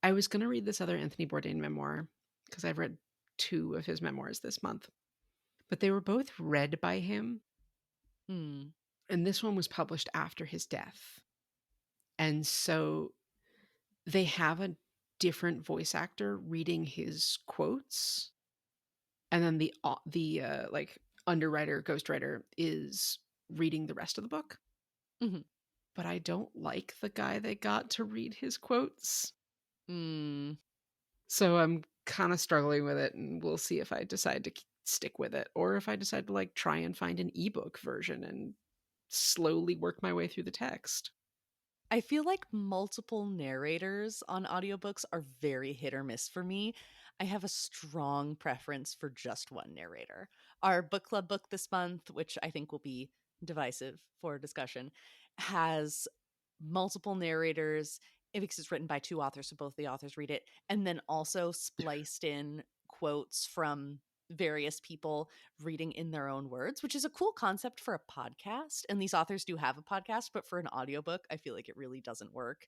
I was going to read this other Anthony Bourdain memoir because I've read 2 of his memoirs this month, but they were both read by him. Hmm. And this one was published after his death. And so they have a different voice actor reading his quotes. And then the like underwriter, ghostwriter is reading the rest of the book. Mhm. But I don't like the guy they got to read his quotes. Mm. So I'm kind of struggling with it, and we'll see if I decide to stick with it or if I decide to like try and find an ebook version and slowly work my way through the text. I feel like multiple narrators on audiobooks are very hit or miss for me. I have a strong preference for just one narrator. Our book club book this month, which I think will be divisive for discussion, has multiple narrators because it's written by 2 authors, so both the authors read it, and then also spliced in quotes from various people reading in their own words, which is a cool concept for a podcast. And these authors do have a podcast, but for an audiobook, I feel like it really doesn't work.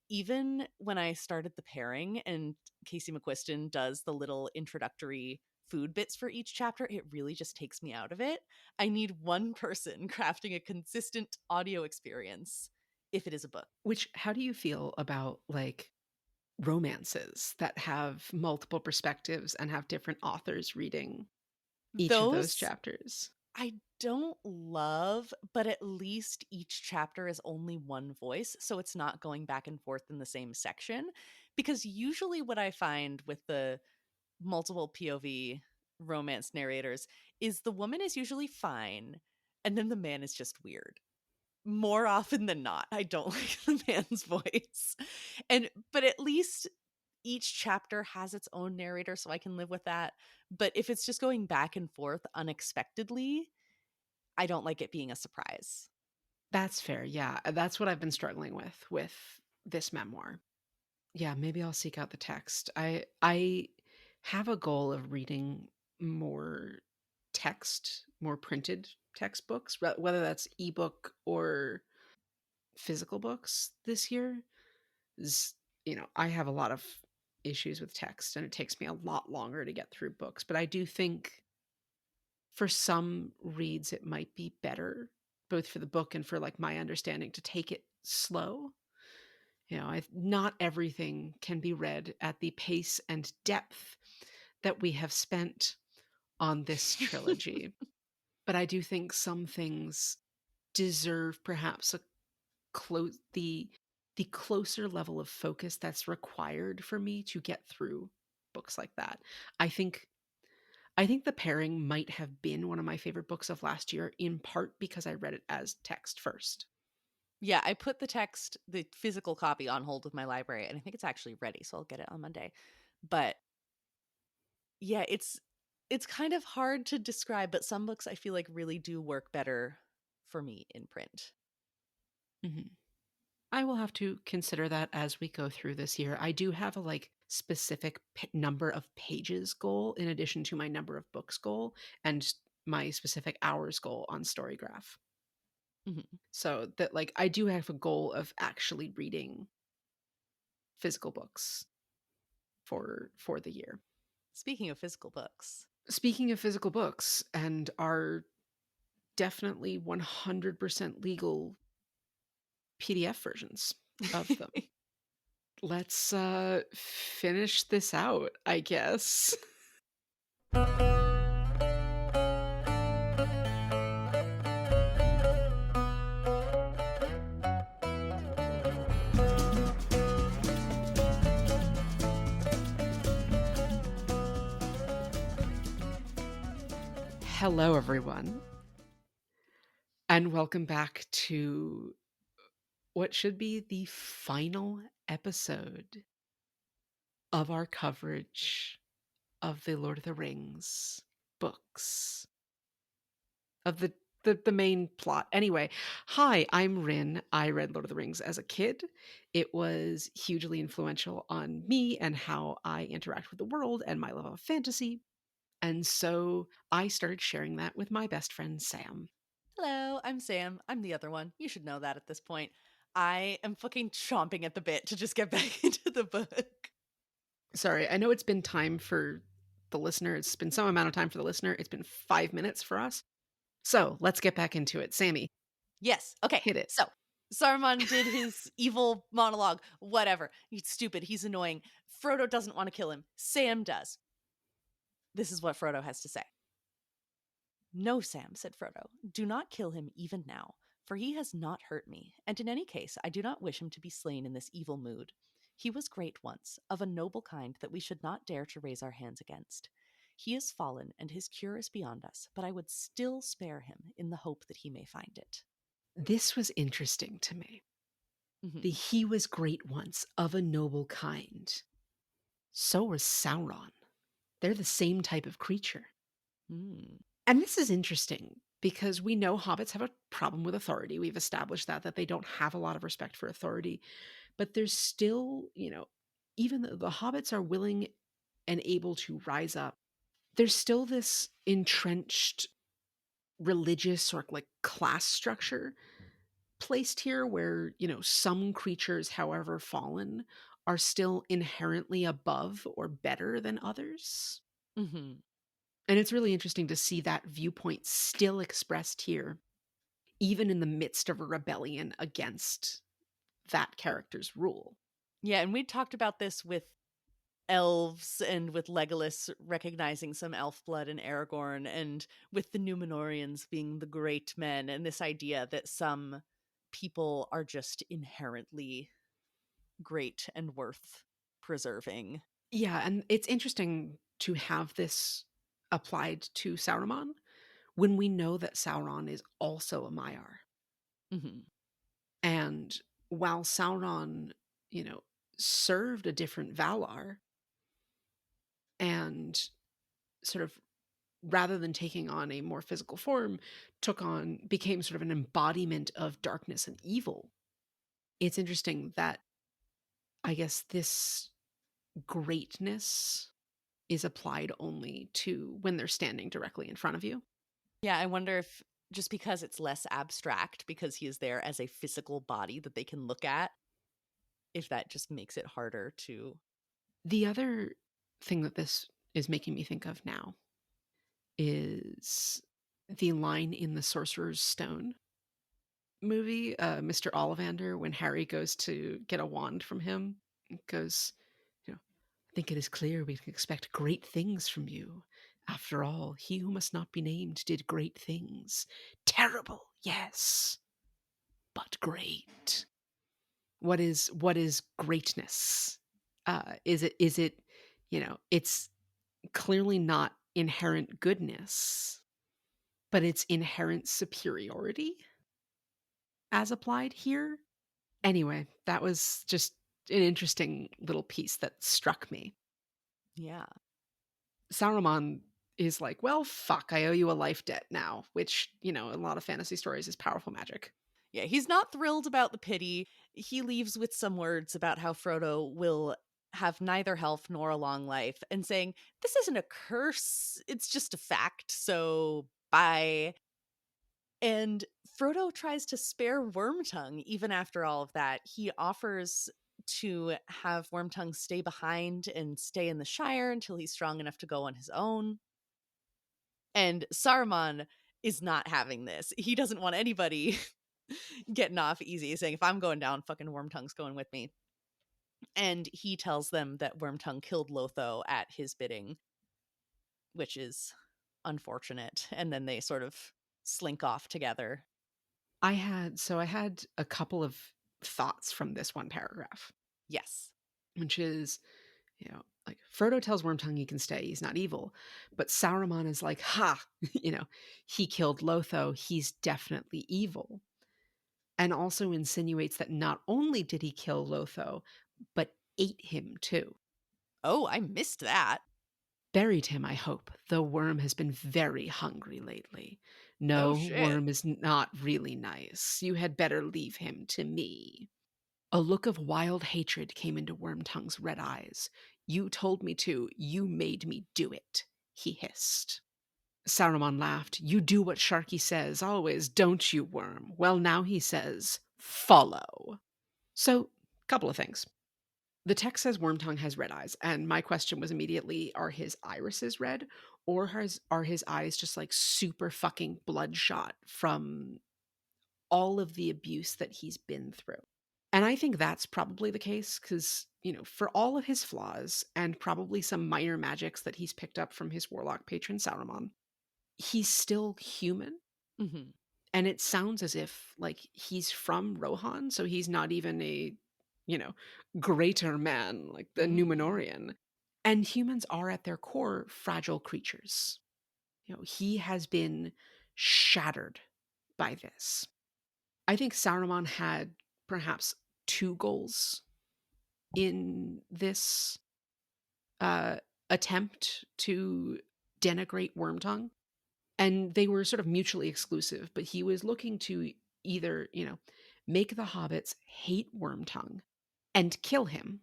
Even when I started the pairing and Casey McQuiston does the little introductory food bits for each chapter, it really just takes me out of it. I need one person crafting a consistent audio experience if it is a book. Which, how do you feel about like romances that have multiple perspectives and have different authors reading each of those Those chapters? I don't love, but at least each chapter is only one voice, so it's not going back and forth in the same section. Because usually, what I find with the multiple POV romance narrators is the woman is usually fine, and then the man is just weird. More often than not, I don't like the man's voice. But at least each chapter has its own narrator, so I can live with that. But if it's just going back and forth unexpectedly, I don't like it being a surprise. That's fair. Yeah, that's what I've been struggling with this memoir. Yeah, maybe I'll seek out the text. I have a goal of reading more text, more printed textbooks, whether that's ebook or physical books this year. Is, I have a lot of issues with text and it takes me a lot longer to get through books, but I do think for some reads it might be better both for the book and for like my understanding to take it slow. Not everything can be read at the pace and depth that we have spent on this trilogy, but I do think some things deserve perhaps a the closer level of focus that's required for me to get through books like that. I think I think The Pairing might have been one of my favorite books of last year, in part because I read it as text first. Yeah, I put the physical copy on hold with my library, and I think it's actually ready, so I'll get it on Monday. But yeah, it's kind of hard to describe, but some books I feel like really do work better for me in print. Mhm. I will have to consider that as we go through this year. I do have a like specific number of pages goal in addition to my number of books goal and my specific hours goal on Storygraph. Mhm. So that like I do have a goal of actually reading physical books for the year. Speaking of physical books, Speaking of physical books and our definitely 100% legal PDF versions of them. Let's finish this out, I guess. Hello everyone, and welcome back to what should be the final episode of our coverage of the Lord of the Rings books, of the main plot. Anyway, hi, I'm Rin. I read Lord of the Rings as a kid. It was hugely influential on me and how I interact with the world and my love of fantasy. And so I started sharing that with my best friend Sam. hello, I'm Sam. I'm the other one. You should know that at this point. I am fucking chomping at the bit to just get back into the book. Sorry, I know it's been time for the listener. It's been some amount of time for the listener. It's been 5 minutes for us. So let's get back into it. Sammy, Yes. Okay. hit it. So Saruman did his evil monologue. Whatever. He's stupid. He's annoying. Frodo doesn't want to kill him. Sam does. This is what Frodo has to say. No, Sam, said Frodo. Do not kill him even now, for he has not hurt me, and in any case, I do not wish him to be slain in this evil mood. He was great once, of a noble kind that we should not dare to raise our hands against. He is fallen, and his cure is beyond us, but I would still spare him in the hope that he may find it. This was interesting to me. The Mm-hmm. he was great once, of a noble kind. So was Sauron. They're the same type of creature. Mm. And this is interesting because we know hobbits have a problem with authority. We've established that they don't have a lot of respect for authority, but there's still, even though the hobbits are willing and able to rise up, there's still this entrenched religious or like class structure placed here where, some creatures, however fallen, are still inherently above or better than others. Mm-hmm. And it's really interesting to see that viewpoint still expressed here, even in the midst of a rebellion against that character's rule. Yeah, and we talked about this with elves and with Legolas recognizing some elf blood in Aragorn and with the Númenóreans being the great men and this idea that some people are just inherently great and worth preserving. Yeah, and it's interesting to have this applied to Sauron when we know that Sauron is also a Maiar. Mm-hmm. And while Sauron, you know, served a different Valar and sort of rather than taking on a more physical form, became sort of an embodiment of darkness and evil. It's interesting that I guess this greatness is applied only to when they're standing directly in front of you. Yeah, I wonder if just because it's less abstract, because he is there as a physical body that they can look at, if that just makes it harder to. The other thing that this is making me think of now is the line in the Sorcerer's Stone movie, Mr. Ollivander, when Harry goes to get a wand from him, goes, I think it is clear we can expect great things from you. After all, he who must not be named did great things. Terrible, yes, but great. What is greatness? Is it it's clearly not inherent goodness, but it's inherent superiority as applied here. Anyway, that was just an interesting little piece that struck me. Yeah. Saruman is like, well, fuck, I owe you a life debt now, which, in a lot of fantasy stories is powerful magic. Yeah, he's not thrilled about the pity. He leaves with some words about how Frodo will have neither health nor a long life and saying, this isn't a curse, it's just a fact, so bye. And Frodo tries to spare Wormtongue even after all of that. He offers to have Wormtongue stay behind and stay in the Shire until he's strong enough to go on his own. And Saruman is not having this. He doesn't want anybody getting off easy, saying, if I'm going down, fucking Wormtongue's going with me. And he tells them that Wormtongue killed Lotho at his bidding, which is unfortunate. And then they sort of slink off together. I had a couple of thoughts from this one paragraph, Yes. which is, like Frodo tells Wormtongue he can stay, he's not evil, but Saruman is like, ha, he killed Lotho, he's definitely evil. And also insinuates that not only did he kill Lotho, but ate him too. Oh, I missed that. Buried him, I hope, though Worm has been very hungry lately. Oh, No, shit. Worm is not really nice. You had better leave him to me. A look of wild hatred came into Wormtongue's red eyes. You told me to. You made me do it, he hissed. Saruman laughed. You do what Sharky says, always, don't you, Worm? Well, now he says, follow. So, couple of things. The text says Wormtongue has red eyes, and my question was immediately, are his irises red, or are his eyes just like super fucking bloodshot from all of the abuse that he's been through? And I think that's probably the case because, for all of his flaws and probably some minor magics that he's picked up from his warlock patron Sauron, he's still human. Hmm. And it sounds as if like he's from Rohan, so he's not even a, you know, greater man like the Mm. Numenorian. And humans are at their core fragile creatures. He has been shattered by this. I think Saruman had perhaps two goals in this uh, attempt to denigrate Wormtongue, and they were sort of mutually exclusive. But he was looking to either, make the hobbits hate Wormtongue and kill him,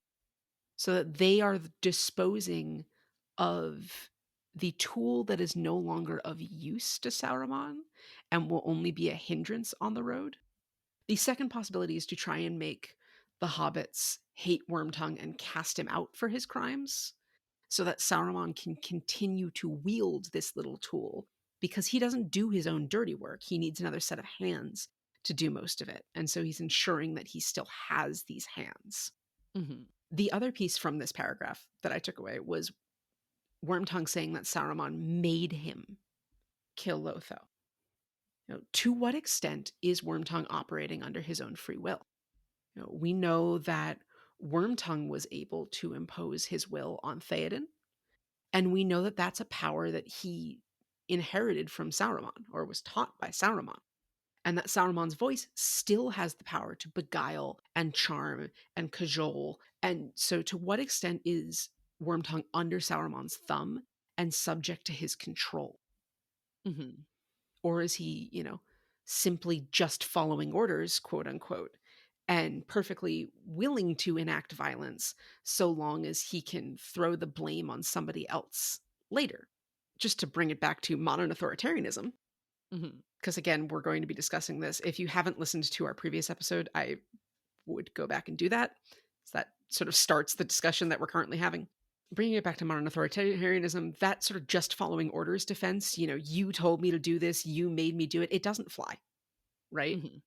so that they are disposing of the tool that is no longer of use to Sauron and will only be a hindrance on the road. The second possibility is to try and make the hobbits hate Wormtongue and cast him out for his crimes, so that Sauron can continue to wield this little tool, because he doesn't do his own dirty work. He needs another set of hands to do most of it. And so he's ensuring that he still has these hands. Hmm. The other piece from this paragraph that I took away was Wormtongue saying that Saruman made him kill Lotho. To what extent is Wormtongue operating under his own free will? We know that Wormtongue was able to impose his will on Theoden, and we know that that's a power that he inherited from Sauron or was taught by Sauron, and that Saruman's voice still has the power to beguile and charm and cajole. And so, to what extent is Wormtongue under Saruman's thumb and subject to his control? Hmm. Or is he, simply just following orders, quote unquote, and perfectly willing to enact violence so long as he can throw the blame on somebody else later? Just to bring it back to modern authoritarianism, Hmm. because again, we're going to be discussing this. If you haven't listened to our previous episode, I would go back and do that. So that sort of starts the discussion that we're currently having. Bringing it back to modern authoritarianism, that sort of just following orders defense, you told me to do this, you made me do it, it doesn't fly, right? Hmm.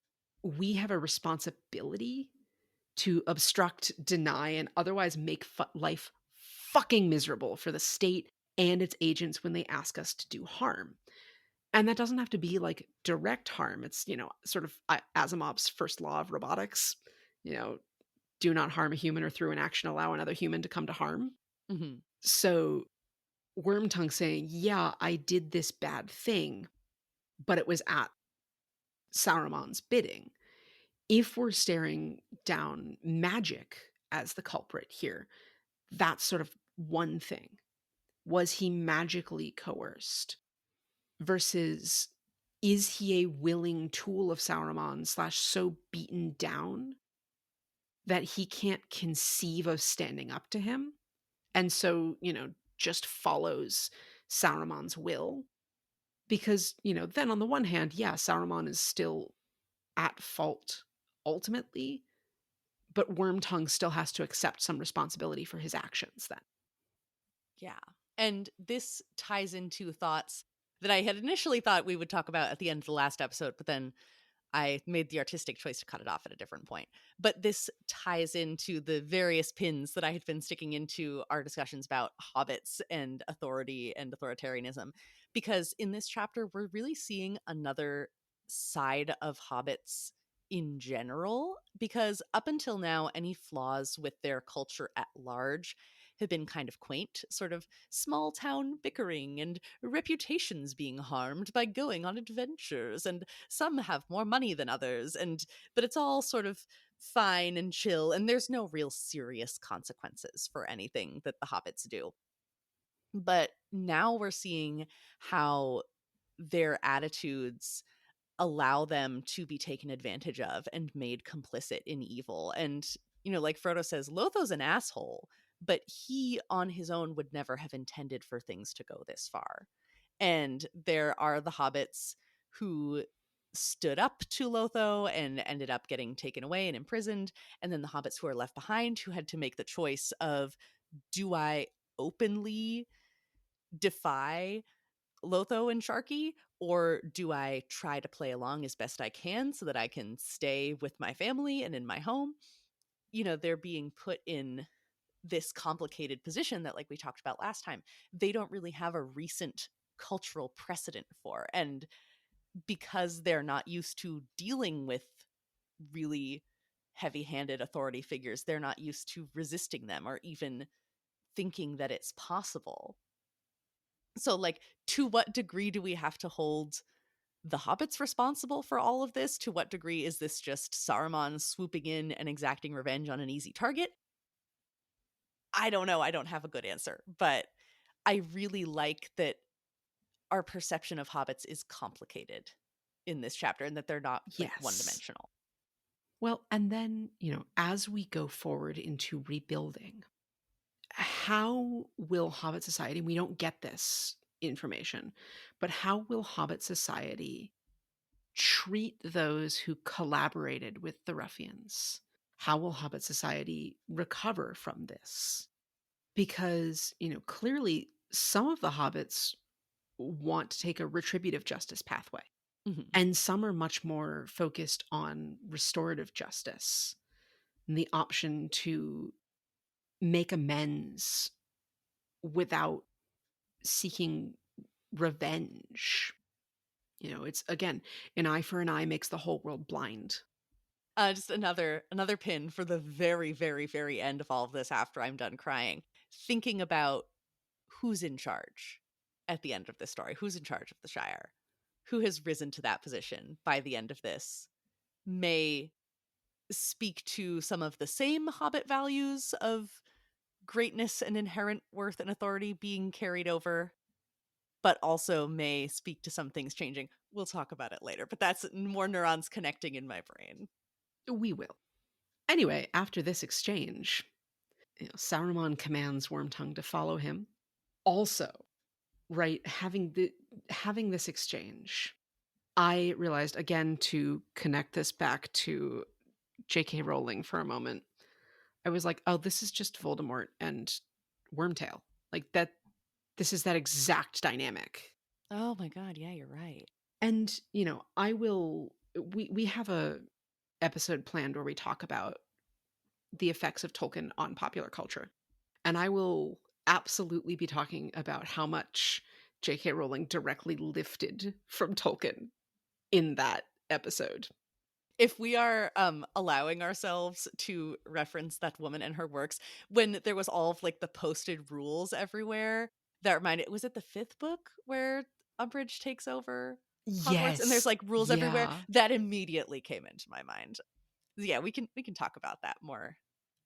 We have a responsibility to obstruct, deny, and otherwise make life fucking miserable for the state and its agents when they ask us to do harm. And that doesn't have to be like direct harm. It's, sort of Asimov's first law of robotics, you know, do not harm a human, or through an action allow another human to come to harm. Hmm. So Wormtongue saying, yeah, I did this bad thing, but it was at Saruman's bidding. If we're staring down magic as the culprit here, that's sort of one thing. Was he magically coerced? Versus, is he a willing tool of Sauron slash so beaten down that he can't conceive of standing up to him? And so, just follows Sauron's will? Because, then on the one hand, yeah, Sauron is still at fault ultimately, but Wormtongue still has to accept some responsibility for his actions then. Yeah. And this ties into thoughts that I had initially thought we would talk about at the end of the last episode, but then I made the artistic choice to cut it off at a different point. But this ties into the various pins that I had been sticking into our discussions about hobbits and authority and authoritarianism. Because in this chapter, we're really seeing another side of hobbits in general. Because up until now, any flaws with their culture at large have been kind of quaint, sort of small town bickering and reputations being harmed by going on adventures, and some have more money than others, but it's all sort of fine and chill, and there's no real serious consequences for anything that the hobbits do. But now we're seeing how their attitudes allow them to be taken advantage of and made complicit in evil. And like Frodo says, Lotho's an asshole, but he on his own would never have intended for things to go this far. And there are the hobbits who stood up to Lotho and ended up getting taken away and imprisoned, and then the hobbits who are left behind who had to make the choice of, do I openly defy Lotho and Sharky, or do I try to play along as best I can so that I can stay with my family and in my home? They're being put in this complicated position that, like we talked about last time, they don't really have a recent cultural precedent for. And because they're not used to dealing with really heavy-handed authority figures, they're not used to resisting them or even thinking that it's possible. So, like, to what degree do we have to hold the hobbits responsible for all of this? To what degree is this just Saruman swooping in and exacting revenge on an easy target? I don't know. I don't have a good answer, but I really like that our perception of hobbits is complicated in this chapter and that they're not like one Yes. dimensional. Well, and then, as we go forward into rebuilding, how will Hobbit society, we don't get this information, but how will Hobbit society treat those who collaborated with the ruffians? How will Hobbit society recover from this? Because, clearly some of the hobbits want to take a retributive justice pathway, Mhm. and some are much more focused on restorative justice and the option to make amends without seeking revenge. It's again, an eye for an eye makes the whole world blind. Just another pin for the very, very, very end of all of this after I'm done crying. Thinking about who's in charge at the end of this story, who's in charge of the Shire, who has risen to that position by the end of this, may speak to some of the same Hobbit values of greatness and inherent worth and authority being carried over, but also may speak to some things changing. We'll talk about it later, but that's more neurons connecting in my brain. We will. Anyway, after this exchange, Saruman commands Wormtongue to follow him. Also, right, having this exchange, I realized again, to connect this back to J.K. Rowling for a moment. I was like, oh, this is just Voldemort and Wormtail. Like that, this is that exact dynamic. Oh my god, yeah, you're right. And, I will we have a episode planned where we talk about the effects of Tolkien on popular culture. And I will absolutely be talking about how much J.K. Rowling directly lifted from Tolkien in that episode. If we are allowing ourselves to reference that woman and her works, when there was all of like the posted rules everywhere, that reminded, was it the fifth book where Umbridge takes over Hogwarts and there's Yes. like rules everywhere? Yeah. That immediately came into my mind. Yeah, we can talk about that more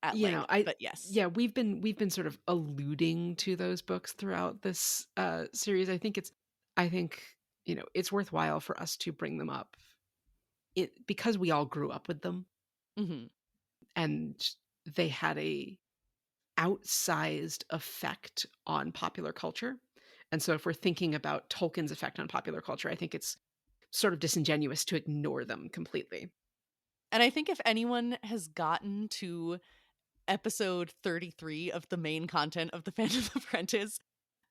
at length, I but yes. yeah, we've been sort of alluding to those books throughout this series. I think, it's worthwhile for us to bring them up because we all grew up with them, Mhm. and they had a outsized effect on popular culture. And so if we're thinking about Tolkien's effect on popular culture, I think it's sort of disingenuous to ignore them completely. And I think if anyone has gotten to episode 33 of the main content of The Phantom Apprentice,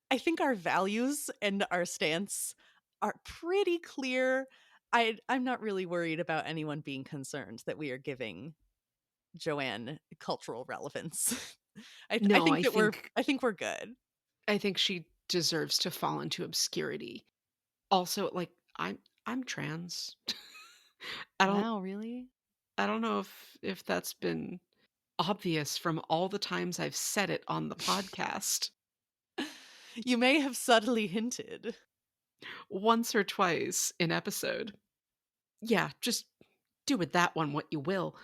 I think our values and our stance are pretty clear. I'm not really worried about anyone being concerned that we are giving Joanne cultural relevance. I No, think that we're good. I think she deserves to fall into obscurity. Also, like I'm trans. I don't Wow, really? I don't know if that's been obvious from all the times I've said it on the podcast. You may have subtly hinted. Once or twice in episode. Yeah, just do with that one what you will.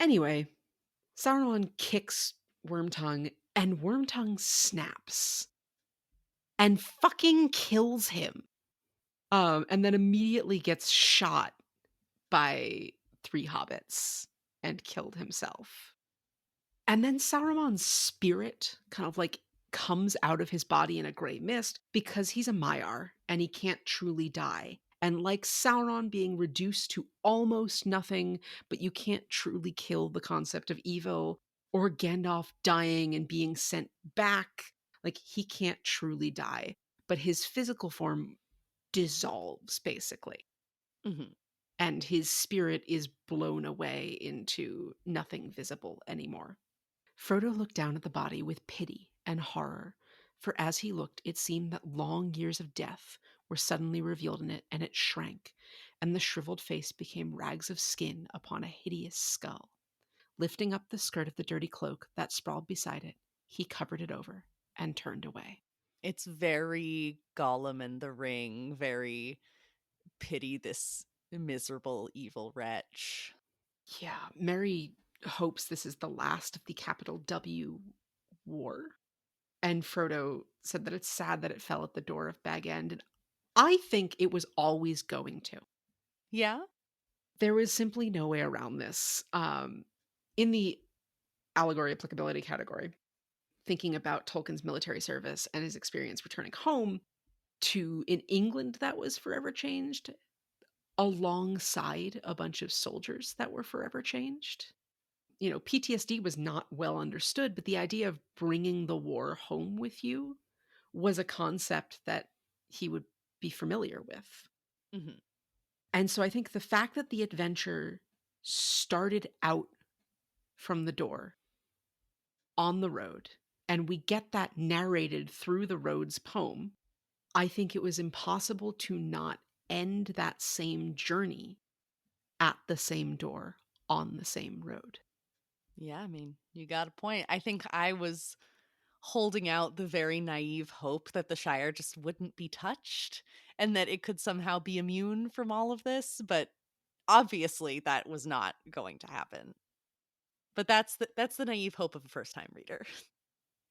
Anyway, Sauron kicks Wormtongue, and Wormtongue snaps and fucking kills him. And then immediately gets shot by three hobbits and killed himself. And then Saruman's spirit kind of like comes out of his body in a gray mist because he's a Maiar and he can't truly die. And like Sauron being reduced to almost nothing, but you can't truly kill the concept of evil, or Gandalf dying and being sent back, like he can't truly die, but his physical form dissolves basically, Mhm. and his spirit is blown away into nothing visible anymore. Frodo looked down at the body with pity and horror, for as he looked, it seemed that long years of death were suddenly revealed in it, and it shrank, and the shriveled face became rags of skin upon a hideous skull. Lifting up the skirt of the dirty cloak that sprawled beside it, he covered it over and turned away. It's very Gollum and the Ring, very pity this miserable evil wretch. Yeah, Merry hopes this is the last of the capital W war. And Frodo said that it's sad that it fell at the door of Bag End. And I think it was always going to. Yeah? There was simply no way around this. In the allegory applicability category, thinking about Tolkien's military service and his experience returning home to in England that was forever changed, alongside a bunch of soldiers that were forever changed. PTSD was not well understood, but the idea of bringing the war home with you was a concept that he would be familiar with. Mhm. And so I think the fact that the adventure started out from the door on the road, and we get that narrated through the road's poem, I think it was impossible to not end that same journey at the same door on the same road. Yeah, I mean, you got a point. I think I was holding out the very naive hope that the Shire just wouldn't be touched and that it could somehow be immune from all of this, but obviously that was not going to happen. But that's the naive hope of a first-time reader.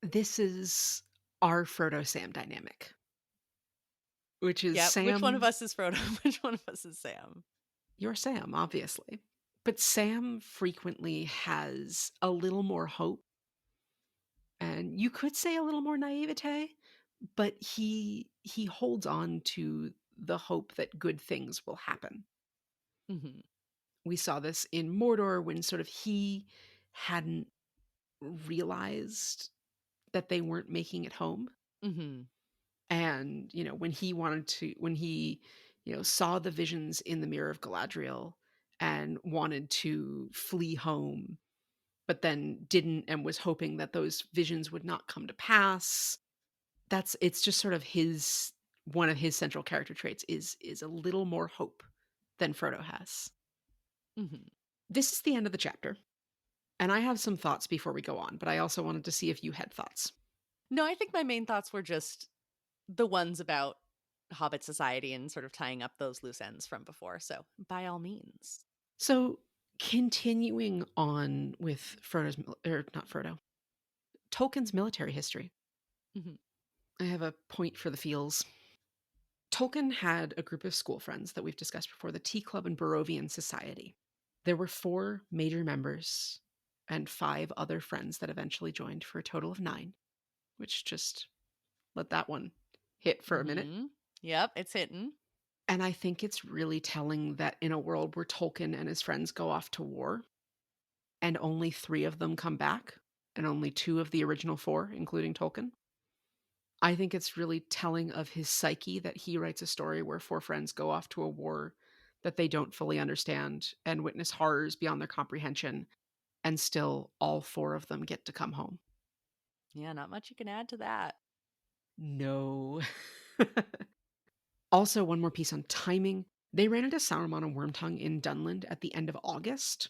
This is our Frodo Sam dynamic, which is Yep. Which one of Sam, us is Frodo? Which one of us is Sam? you're Sam, obviously. But Sam frequently has a little more hope, and you could say a little more naivete, but he holds on to the hope that good things will happen. Mhm. We saw this in Mordor when sort of he hadn't realized that they weren't making it home. Mhm. And, when he, saw the visions in the Mirror of Galadriel and wanted to flee home, but then didn't and was hoping that those visions would not come to pass. It's just sort of one of his central character traits is a little more hope than Frodo has. Mhm. This is the end of the chapter, and I have some thoughts before we go on, but I also wanted to see if you had thoughts. No, I think my main thoughts were just the ones about Hobbit society and sort of tying up those loose ends from before. So, by all means. So, continuing on with or not Frodo, Tolkien's military history. Mhm. I have a point for the feels. Tolkien had a group of school friends that we've discussed before, the Tea Club and Barovian Society. There were 4 major members and 5 other friends that eventually joined for a total of 9, which just let that one hit for a minute. Mhm. Yep, it's hitting. And I think it's really telling that in a world where Tolkien and his friends go off to war and only 3 of them come back, and only 2 of the original 4, including Tolkien, I think it's really telling of his psyche that he writes a story where 4 friends go off to a war that they don't fully understand and witness horrors beyond their comprehension, and still all 4 of them get to come home. Yeah, not much you can add to that. No. Also, one more piece on timing. They ran into Sauron and Wormtongue in Dunland at the end of August,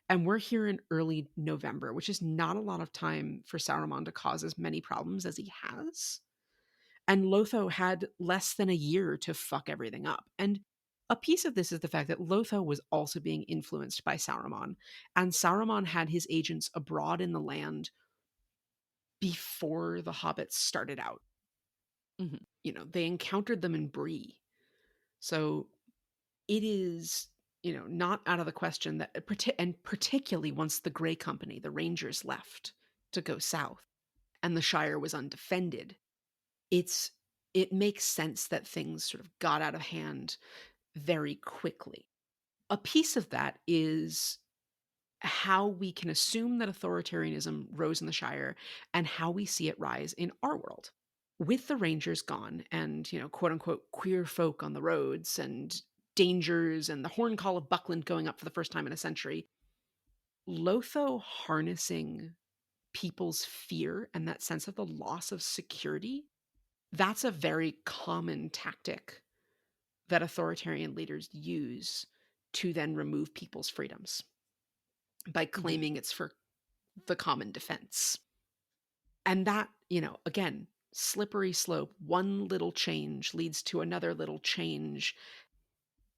and we're here in early November, which is not a lot of time for Sauron to cause as many problems as he has. And Lotho had less than a year to fuck everything up. And a piece of this is the fact that Lotho was also being influenced by Sauron, and Sauron had his agents abroad in the land before the hobbits started out. Mhm. They encountered them in Bree. So it is, not out of the question that, and particularly once the Grey Company, the Rangers, left to go south, and the Shire was undefended, it's it makes sense that things sort of got out of hand very quickly. A piece of that is how we can assume that authoritarianism rose in the Shire and how we see it rise in our world. With the Rangers gone and, quote unquote, queer folk on the roads and dangers and the horn call of Buckland going up for the first time in a century, Lotho harnessing people's fear and that sense of the loss of security, that's a very common tactic that authoritarian leaders use to then remove people's freedoms by Mhm. claiming it's for the common defense. And that, again, slippery slope, one little change leads to another little change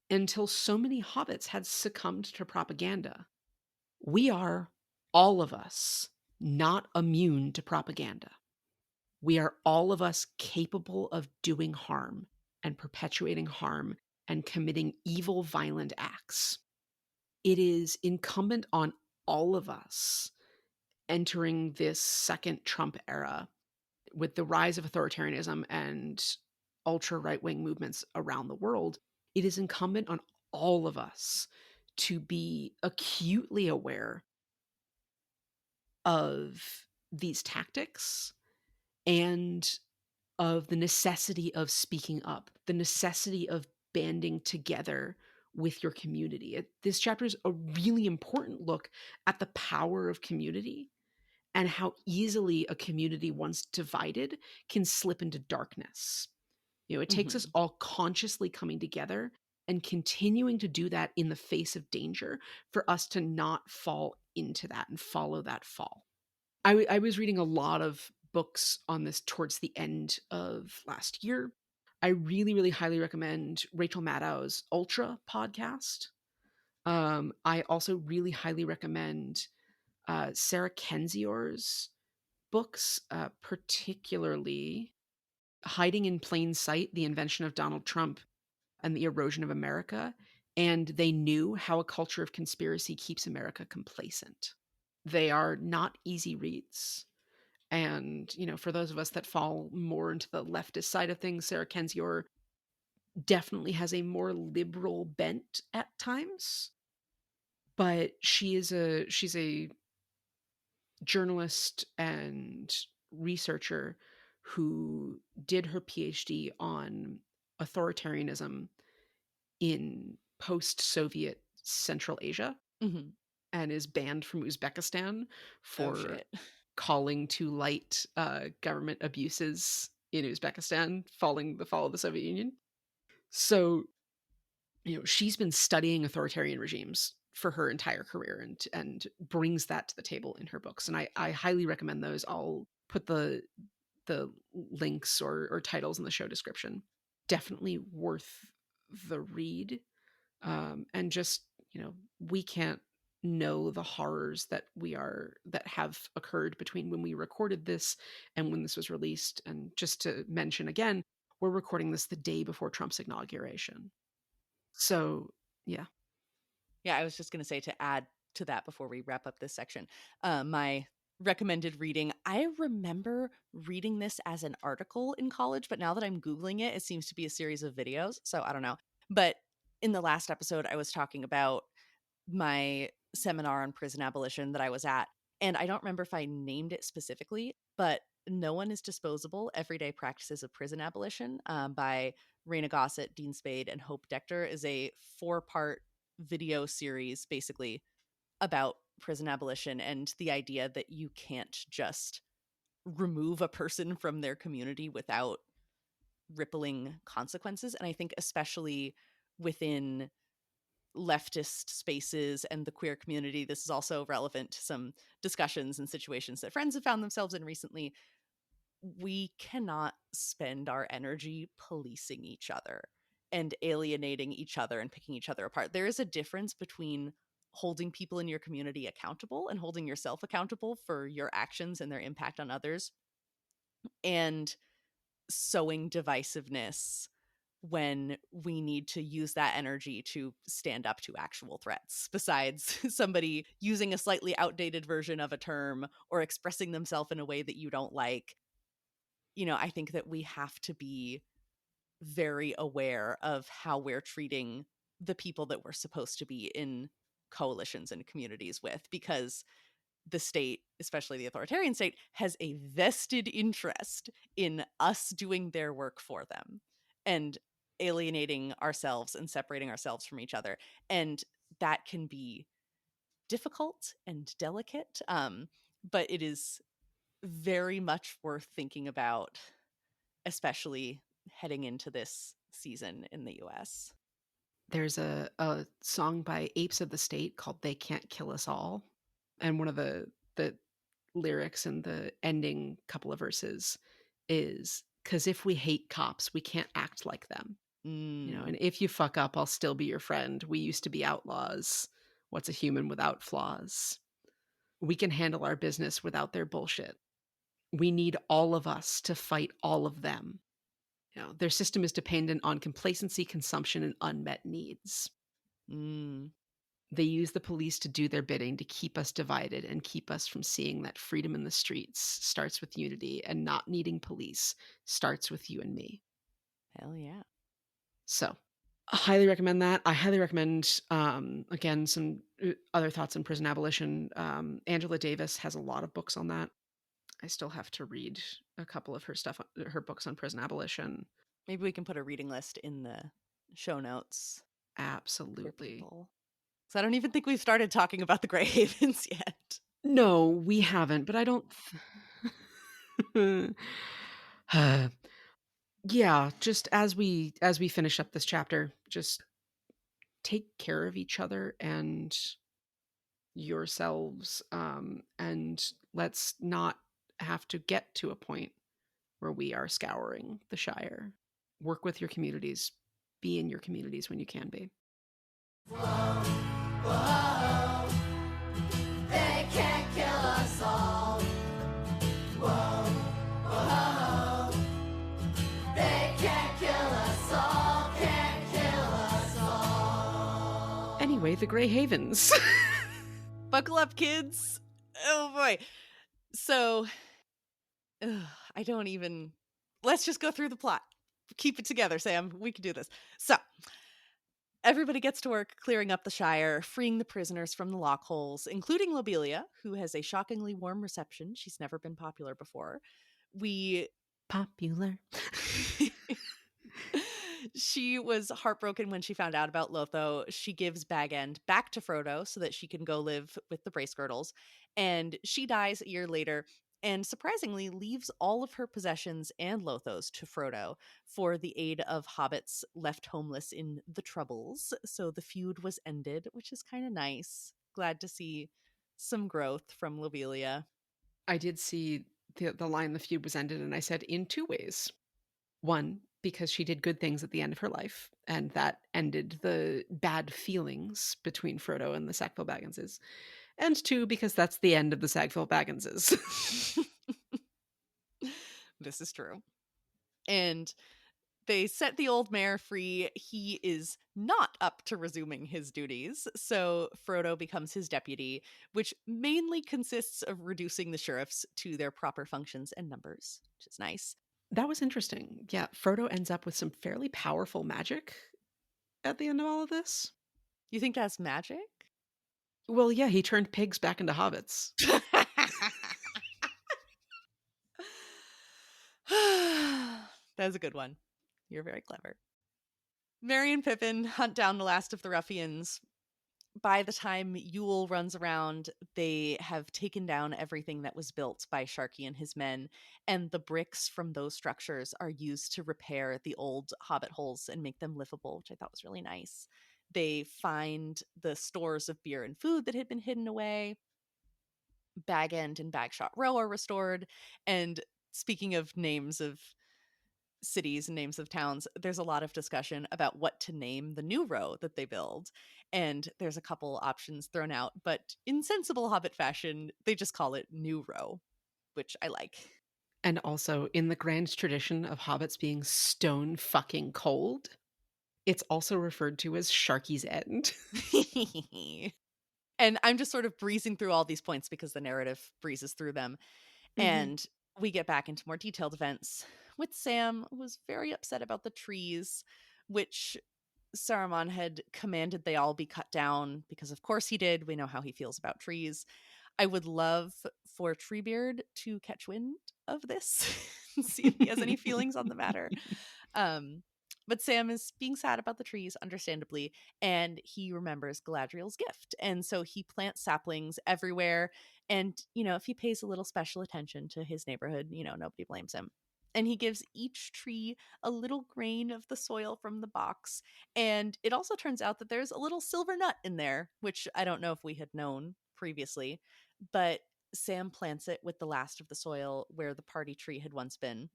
until so many hobbits had succumbed to propaganda. We are, all of us, not immune to propaganda. We are all of us capable of doing harm and perpetuating harm and committing evil, violent acts. It is incumbent on all of us entering this second Trump era with the rise of authoritarianism and ultra right wing movements around the world. It is incumbent on all of us to be acutely aware of these tactics and of the necessity of speaking up, the necessity of banding together with your community. This chapter is a really important look at the power of community and how easily a community, once divided, can slip into darkness. It takes us Mhm. all consciously coming together and continuing to do that in the face of danger for us to not fall into that and follow that fall. I was reading a lot of books on this towards the end of last year. I really, really highly recommend Rachel Maddow's Ultra podcast. I also really highly recommend Sarah Kendzior's books, particularly Hiding in Plain Sight, The Invention of Donald Trump and the Erosion of America. And they knew how a culture of conspiracy keeps America complacent. They are not easy reads. And, for those of us that fall more into the leftist side of things, Sarah Kendzior definitely has a more liberal bent at times. But she's a journalist and researcher who did her PhD on authoritarianism in post-Soviet Central Asia Mhm. and is banned from Uzbekistan Oh, for shit. calling to light government abuses in Uzbekistan following the fall of the Soviet Union. So, she's been studying authoritarian regimes for her entire career and brings that to the table in her books. And I highly recommend those. I'll put the links or titles in the show description. Definitely worth the read. And just, we can't know the horrors that have occurred between when we recorded this and when this was released. And just to mention again, we're recording this the day before Trump's inauguration. So, yeah. Yeah, I was just going to say, to add to that before we wrap up this section, my recommended reading, I remember reading this as an article in college, but now that I'm Googling it, it seems to be a series of videos. So I don't know. But in the last episode, I was talking about my seminar on prison abolition that I was at. And I don't remember if I named it specifically, but No One is Disposable: Everyday Practices of Prison Abolition, by Reina, Gossett, Dean Spade, and Hope Dector, is a 4-part video series basically about prison abolition and the idea that you can't just remove a person from their community without rippling consequences. And I think especially within leftist spaces and the queer community, this is also relevant to some discussions and situations that friends have found themselves in recently. We cannot spend our energy policing each other and alienating each other and picking each other apart. There is a difference between holding people in your community accountable and holding yourself accountable for your actions and their impact on others, and sowing divisiveness when we need to use that energy to stand up to actual threats, besides somebody using a slightly outdated version of a term or expressing themselves in a way that you don't like. I think that we have to be very aware of how we're treating the people that we're supposed to be in coalitions and communities with, because the state, especially the authoritarian state, has a vested interest in us doing their work for them and alienating ourselves and separating ourselves from each other. And that can be difficult and delicate, but it is very much worth thinking about, especially heading into this season in the US. There's a song by Apes of the State called "They Can't Kill Us All," and one of the lyrics in the ending couple of verses is, "'Cause if we hate cops, we can't act like them." Mm, And if you fuck up, I'll still be your friend. We used to be outlaws. What's a human without flaws? We can handle our business without their bullshit. We need all of us to fight all of them. Their system is dependent on complacency, consumption, and unmet needs. mm. They use the police to do their bidding to keep us divided and keep us from seeing that freedom in the streets starts with unity, and not needing police starts with you and me. Hell yeah. So I highly recommend that. I highly recommend, again, some other thoughts on prison abolition. Angela Davis has a lot of books on that. I still have to read a couple of her books on prison abolition. Maybe we can put a reading list in the show notes for Absolutely. people. So I don't even think we've started talking about the Grey Havens yet. No, we haven't, but I don't. Yeah, just as we finish up this chapter, just take care of each other and yourselves, and let's not have to get to a point where we are scouring the Shire. Work with your communities. Be in your communities when you can be. Whoa, whoa, they can't kill us all. Whoa, whoa, they can't kill us all, can't kill us all. Anyway, the Grey Havens. Buckle up, kids. Oh boy. So, I don't even. Let's just go through the plot. Keep it together, Sam. We can do this. So, everybody gets to work clearing up the Shire, freeing the prisoners from the lock holes, including Lobelia, who has a shockingly warm reception. She's never been popular before. Popular. She was heartbroken when she found out about Lotho. She gives Bag End back to Frodo so that she can go live with the Brace Girdles. And she dies a year later and surprisingly leaves all of her possessions and Lotho's to Frodo for the aid of hobbits left homeless in the Troubles. So the feud was ended, which is kind of nice. Glad to see some growth from Lobelia. I did see the line "the feud was ended," and I said, in two ways. One, because she did good things at the end of her life, and that ended the bad feelings between Frodo and the Sackville Bagginses. And two, because that's the end of the Sackville Bagginses. This is true. And they set the old mayor free. He is not up to resuming his duties, so Frodo becomes his deputy, which mainly consists of reducing the sheriffs to their proper functions and numbers, which is nice. That was interesting. Yeah, Frodo ends up with some fairly powerful magic at the end of all of this. You think that's magic? Well, yeah, he turned pigs back into hobbits. That's a good one. You're very clever. Merry and Pippin hunt down the last of the ruffians. By the time Yule runs around, they have taken down everything that was built by Sharky and his men, and the bricks from those structures are used to repair the old hobbit holes and make them livable, which I thought was really nice. They find the stores of beer and food that had been hidden away. Bag End and Bagshot Row are restored, and speaking of names of cities and names of towns, there's a lot of discussion about what to name the new row that they build. And there's a couple options thrown out, but in sensible Hobbit fashion, they just call it New Row, which I like. And also, in the grand tradition of hobbits being stone fucking cold, it's also referred to as Sharky's End. And I'm just sort of breezing through all these points because the narrative breezes through them. Mhm. And we get back into more detailed events with Sam, who was very upset about the trees, which Saruman had commanded they all be cut down because, of course, he did. We know how he feels about trees. I would love for Treebeard to catch wind of this and see if he has any feelings on the matter. Um, but Sam is being sad about the trees, understandably, and he remembers Galadriel's gift. And so he plants saplings everywhere. And, if he pays a little special attention to his neighborhood, nobody blames him. And he gives each tree a little grain of the soil from the box. And it also turns out that there's a little silver nut in there, which I don't know if we had known previously, but Sam plants it with the last of the soil where the party tree had once been.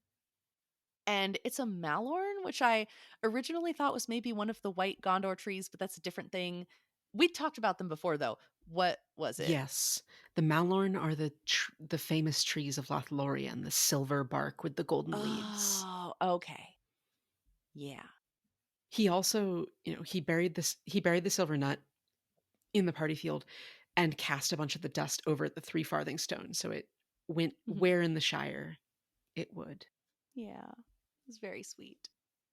And it's a Malorn, which I originally thought was maybe one of the white Gondor trees, but that's a different thing. We talked about them before, though. What was it? Yes. The Malorn are the famous trees of Lothlorien, the silver bark with the golden leaves. Oh, okay. Yeah. He also, he buried the silver nut in the party field and cast a bunch of the dust over at the 3 farthing stone, so it went Mhm. where in the Shire it would. Yeah. It's very sweet.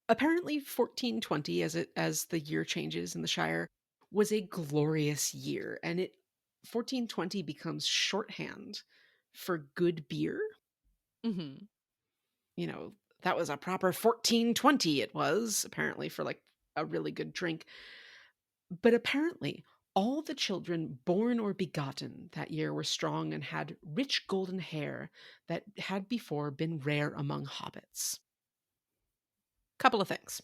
Apparently 1420, as the year changes in the Shire, was a glorious year, and 1420 becomes shorthand for good beer. Mhm. That was a proper 1420 it was, apparently, for like a really good drink. But apparently, all the children born or begotten that year were strong and had rich golden hair that had before been rare among hobbits. Couple of things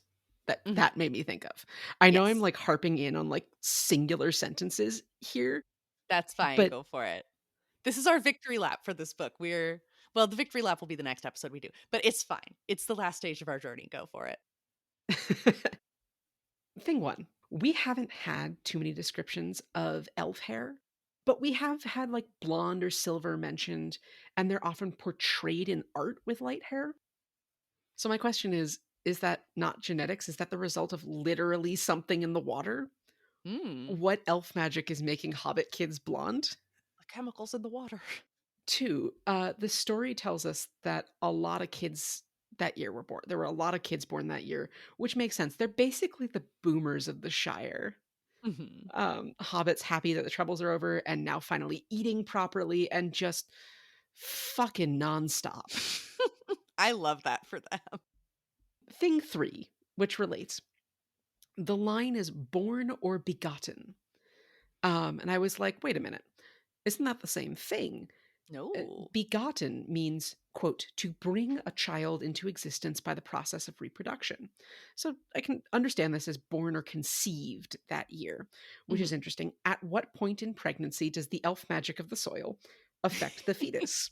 Mhm. that made me think of. I know I'm Yes. like harping in on like singular sentences here, That's fine. but Go for it. This is our victory lap for this book. Well, the victory lap will be the next episode we do, but it's fine. It's the last stage of our journey. Go for it. thing one, we haven't had too many descriptions of elf hair, but we have had like blonde or silver mentioned, and they're often portrayed in art with light hair. So my question is that not genetics? Is that the result of literally something in the water? Mm. What elf magic is making hobbit kids blonde? The chemicals in the water. Two, the story tells us that a lot of kids that year were born. There were a lot of kids born that year, which makes sense. They're basically the boomers of the Shire. Mhm. Hobbits happy that the troubles are over and now finally eating properly and just fucking nonstop. I love that for them. Thing three, which relates, the line is born or begotten. And I was like, wait a minute, isn't that the same thing? No. Begotten means, quote, to bring a child into existence by the process of reproduction. So I can understand this as born or conceived that year, which is Mhm. interesting. At what point in pregnancy does the elf magic of the soil affect the fetus?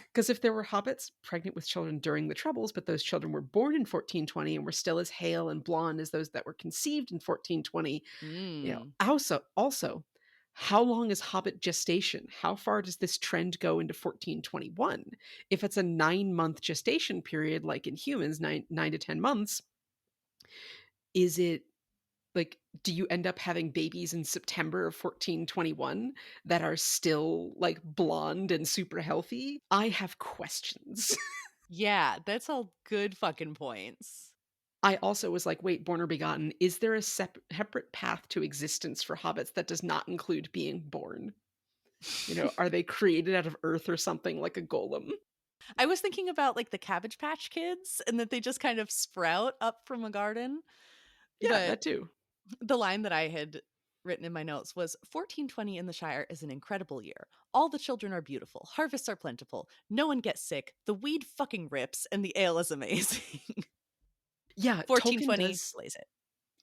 Because if there were hobbits pregnant with children during the Troubles, but those children were born in 1420 and were still as hale and blonde as those that were conceived in 1420, Mm. also, how long is hobbit gestation? How far does this trend go into 1421? If it's a 9-month gestation period, like in humans, 9 to 10 months, is it like, do you end up having babies in September of 1421 that are still like blonde and super healthy? I have questions. Yeah, that's all good fucking points. I also was like, wait, born or begotten, is there a separate path to existence for hobbits that does not include being born? Are they created out of earth or something like a golem? I was thinking about like the Cabbage Patch Kids and that they just kind of sprout up from a garden. Yeah, But that too. the line that I had written in my notes was 1420 in the Shire is an incredible year. All the children are beautiful. Harvests are plentiful. No one gets sick. The weed fucking rips and the ale is amazing. Yeah, Tolkien 1420 does plays it.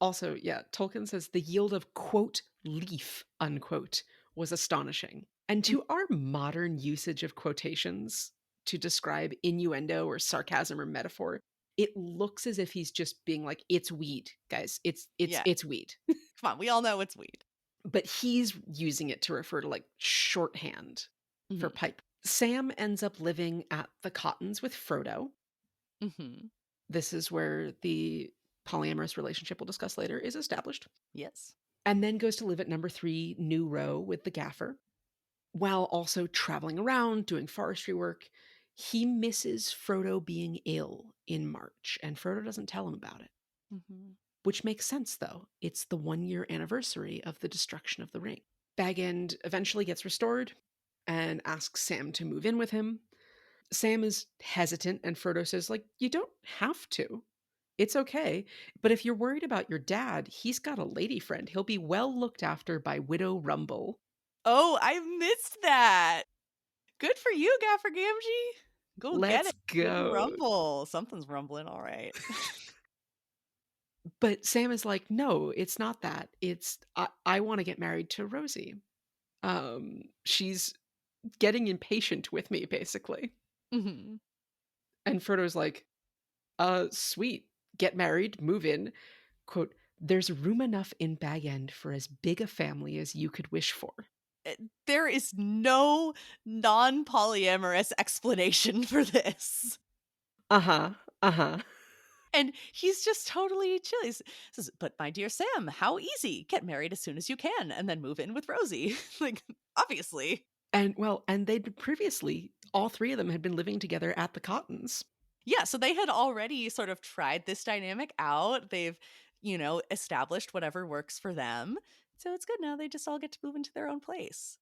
also, yeah, Tolkien says the yield of, quote, leaf, unquote, was astonishing. And Mm. to our modern usage of quotations to describe innuendo or sarcasm or metaphor, it looks as if he's just being like, it's weed, guys. Yeah. It's weed. Come on, we all know it's weed. But he's using it to refer to like shorthand for Mhm. pipe. Sam ends up living at the Cottons with Frodo. Mm-hmm. This is where the polyamorous relationship we'll discuss later is established. Yes. And then goes to live at number 3 New Row with the gaffer. While also traveling around doing forestry work, he misses Frodo being ill in March, and Frodo doesn't tell him about it. Mm-hmm. Which makes sense, though. It's the 1-year anniversary of the destruction of the ring. Bag End eventually gets restored and asks Sam to move in with him. Sam is hesitant, and Frodo says, like, you don't have to. It's okay. But if you're worried about your dad, he's got a lady friend. He'll be well looked after by Widow Rumble. Oh, I missed that. Good for you, Gaffer Gamgee. Go get Let's it. Widow go. Rumble. Something's rumbling, all right. But Sam is like, no, it's not that. It's I want to get married to Rosie. She's getting impatient with me, basically. Mm-hmm. And Frodo's like, sweet, get married, move in. Quote, there's room enough in Bag End for as big a family as you could wish for. There is no non-polyamorous explanation for this. Uh-huh. Uh-huh. And he's just totally chill. He says, but my dear Sam, how easy. Get married as soon as you can and then move in with Rosie. Like, obviously. And they'd previously, all 3 of them had been living together at the Cottons. Yeah, so they had already sort of tried this dynamic out. They've, established whatever works for them. So it's good now. They just all get to move into their own place.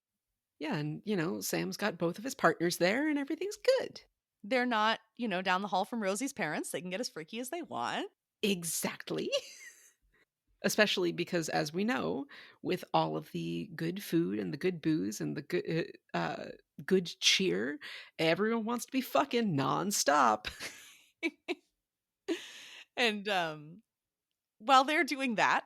Yeah, and, Sam's got both of his partners there and everything's good. They're not, down the hall from Rosie's parents. They can get as freaky as they want. Exactly. Especially because, as we know, with all of the good food and the good booze and the good cheer, everyone wants to be fucking nonstop. And while they're doing that,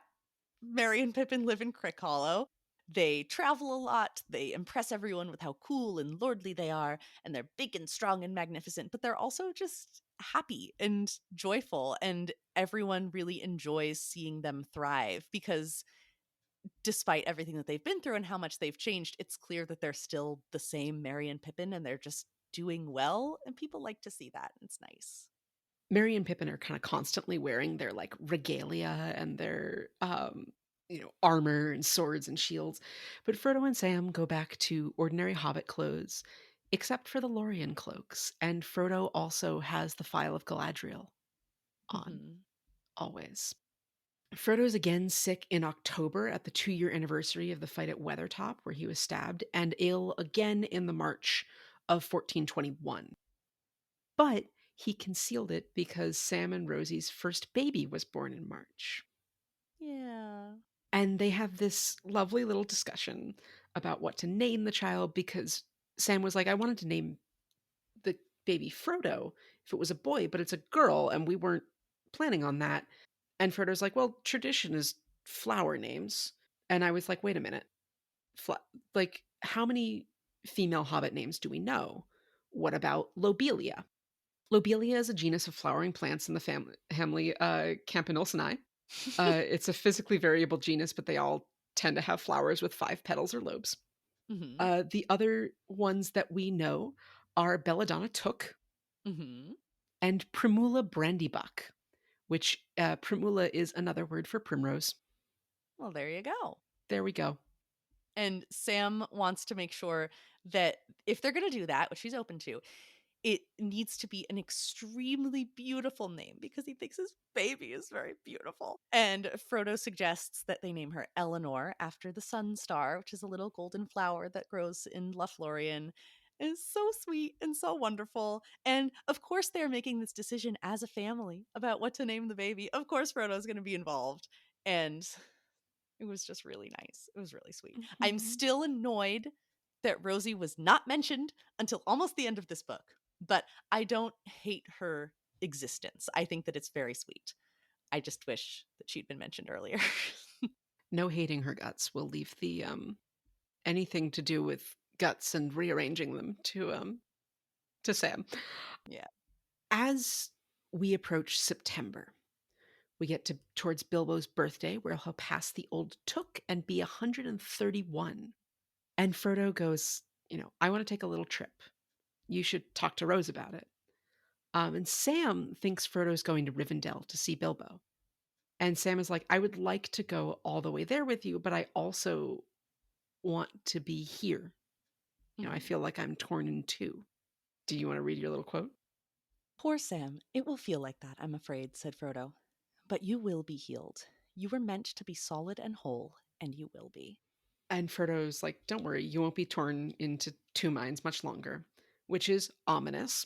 Merry and Pippin live in Crick Hollow. They travel a lot. They impress everyone with how cool and lordly they are. And they're big and strong and magnificent, but they're also just happy and joyful. And everyone really enjoys seeing them thrive because despite everything that they've been through and how much they've changed, it's clear that they're still the same Merry and Pippin and they're just doing well. And people like to see that. It's nice. Merry and Pippin are kind of constantly wearing their like regalia and their armor and swords and shields. But Frodo and Sam go back to ordinary hobbit clothes, except for the Lorien cloaks. And Frodo also has the Phial of Galadriel on, always. Frodo's again sick in October at the 2-year anniversary of the fight at Weathertop, where he was stabbed, and ill again in the March of 1421. But he concealed it because Sam and Rosie's first baby was born in March. Yeah. And they have this lovely little discussion about what to name the child, because Sam was like, I wanted to name the baby Frodo if it was a boy, but it's a girl, and we weren't planning on that. And Frodo's like, well, tradition is flower names. And I was like, wait a minute. Like, how many female hobbit names do we know? What about lobelia? Lobelia is a genus of flowering plants in the family Campanulcinae. It's a physically variable genus, but they all tend to have flowers with 5 petals or lobes. Mm-hmm. The other ones that we know are Belladonna Took and Primula brandybuck, which primula is another word for primrose. Well, there you go. There we go. And Sam wants to make sure that if they're going to do that, which he's open to, it needs to be an extremely beautiful name because he thinks his baby is very beautiful. And Frodo suggests that they name her Eleanor after the sun star, which is a little golden flower that grows in Lothlorien. It's so sweet and so wonderful. And of course, they're making this decision as a family about what to name the baby. Of course, Frodo's going to be involved. And it was just really nice. It was really sweet. Mm-hmm. I'm still annoyed that Rosie was not mentioned until almost the end of this book, but I don't hate her existence. I think that it's very sweet. I just wish that she'd been mentioned earlier. No hating her guts. We'll leave the anything to do with guts and rearranging them to Sam. Yeah. As we approach September, we get towards Bilbo's birthday, where he'll pass the old Took and be 131. And Frodo goes, I want to take a little trip. You should talk to Rose about it. And Sam thinks Frodo's going to Rivendell to see Bilbo. And Sam is like, I would like to go all the way there with you, but I also want to be here. You know, I feel like I'm torn in two. Do you want to read your little quote? Poor Sam, it will feel like that, I'm afraid, said Frodo. But you will be healed. You were meant to be solid and whole, and you will be. And Frodo's like, don't worry, you won't be torn into two minds much longer, which is ominous.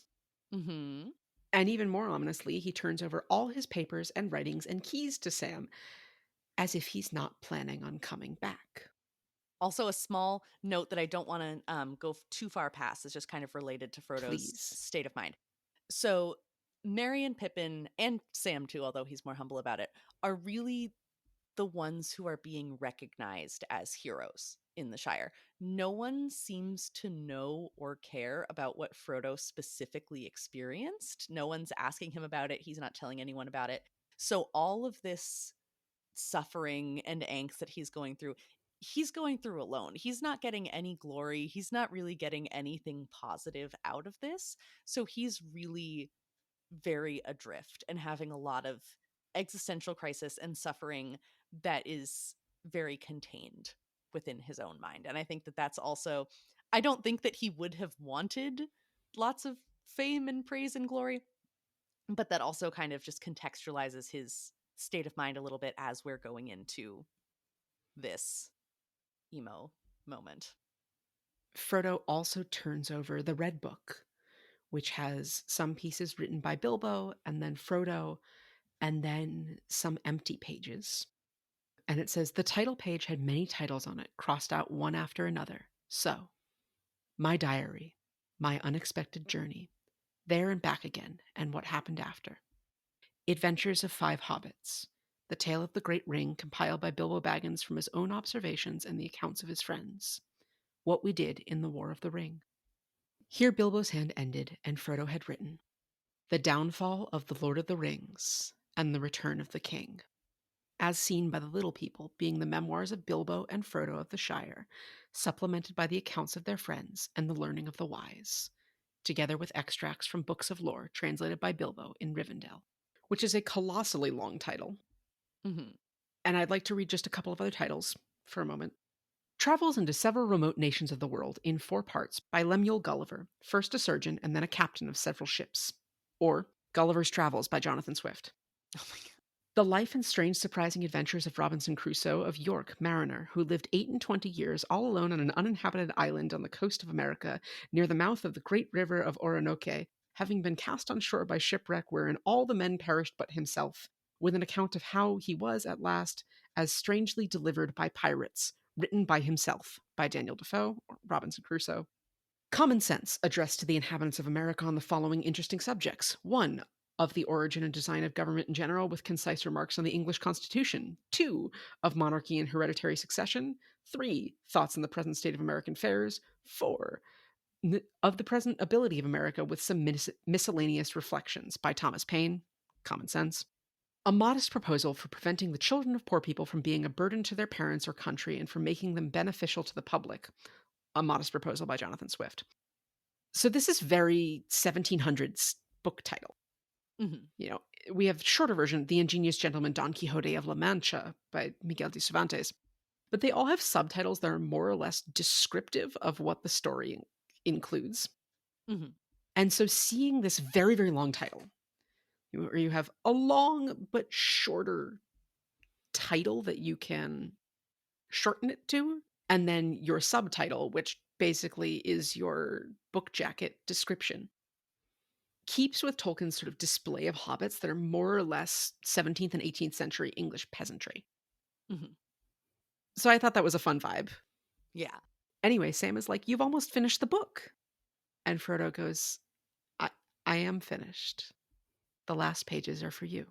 Mm-hmm. And even more ominously, he turns over all his papers and writings and keys to Sam, as if he's not planning on coming back. Also, a small note that I don't want to go too far past is just kind of related to Frodo's Please. state of mind. So, Merry and Pippin, and Sam too, although he's more humble about it, are really the ones who are being recognized as heroes in the Shire. No one seems to know or care about what Frodo specifically experienced. No one's asking him about it. He's not telling anyone about it. So all of this suffering and angst that he's going through alone. He's not getting any glory. He's not really getting anything positive out of this. So he's really very adrift and having a lot of existential crisis and suffering that is very contained within his own mind. And I think that that's also, I don't think that he would have wanted lots of fame and praise and glory, but that also kind of just contextualizes his state of mind a little bit as we're going into this emo moment. Frodo also turns over the Red Book, which has some pieces written by Bilbo and then Frodo, and then some empty pages. And it says the title page had many titles on it, crossed out one after another. So, My Diary, My Unexpected Journey, There and Back Again, and What Happened After. Adventures of 5 Hobbits, The Tale of the Great Ring compiled by Bilbo Baggins from his own observations and the accounts of his friends. What We Did in the War of the Ring. Here Bilbo's hand ended, and Frodo had written, The Downfall of the Lord of the Rings and the Return of the King, as seen by the little people, being the memoirs of Bilbo and Frodo of the Shire, supplemented by the accounts of their friends and the learning of the wise, together with extracts from books of lore translated by Bilbo in Rivendell, which is a colossally long title. Mm-hmm. And I'd like to read just a couple of other titles for a moment. Travels into several remote nations of the world in 4 parts by Lemuel Gulliver, first a surgeon and then a captain of several ships. Or Gulliver's Travels by Jonathan Swift. Oh my God. The life and strange surprising adventures of Robinson Crusoe of York, mariner, who lived 28 years all alone on an uninhabited island on the coast of America, near the mouth of the great river of Orinoco, having been cast on shore by shipwreck wherein all the men perished but himself, with an account of how he was at last as strangely delivered by pirates, written by himself, by Daniel Defoe, or Robinson Crusoe. Common Sense, addressed to the inhabitants of America on the following interesting subjects. 1. Of the origin and design of government in general, with concise remarks on the English Constitution. 2. Of monarchy and hereditary succession. 3. Thoughts on the present state of American affairs. 4. Of the present ability of America, with some miscellaneous reflections, by Thomas Paine. Common Sense. A modest proposal for preventing the children of poor people from being a burden to their parents or country and for making them beneficial to the public. A modest proposal by Jonathan Swift. So this is very 1700s book title. Mm-hmm. You know, we have shorter version, The Ingenious Gentleman Don Quixote of La Mancha by Miguel de Cervantes. But they all have subtitles that are more or less descriptive of what the story includes. Mm-hmm. And so seeing this very, very long title, where you have a long but shorter title that you can shorten it to, and then your subtitle, which basically is your book jacket description, keeps with Tolkien's sort of display of hobbits that are more or less 17th and 18th century English peasantry. Mm-hmm. So I thought that was a fun vibe. Yeah. Anyway, Sam is like, you've almost finished the book. And Frodo goes, I am finished. The last pages are for you.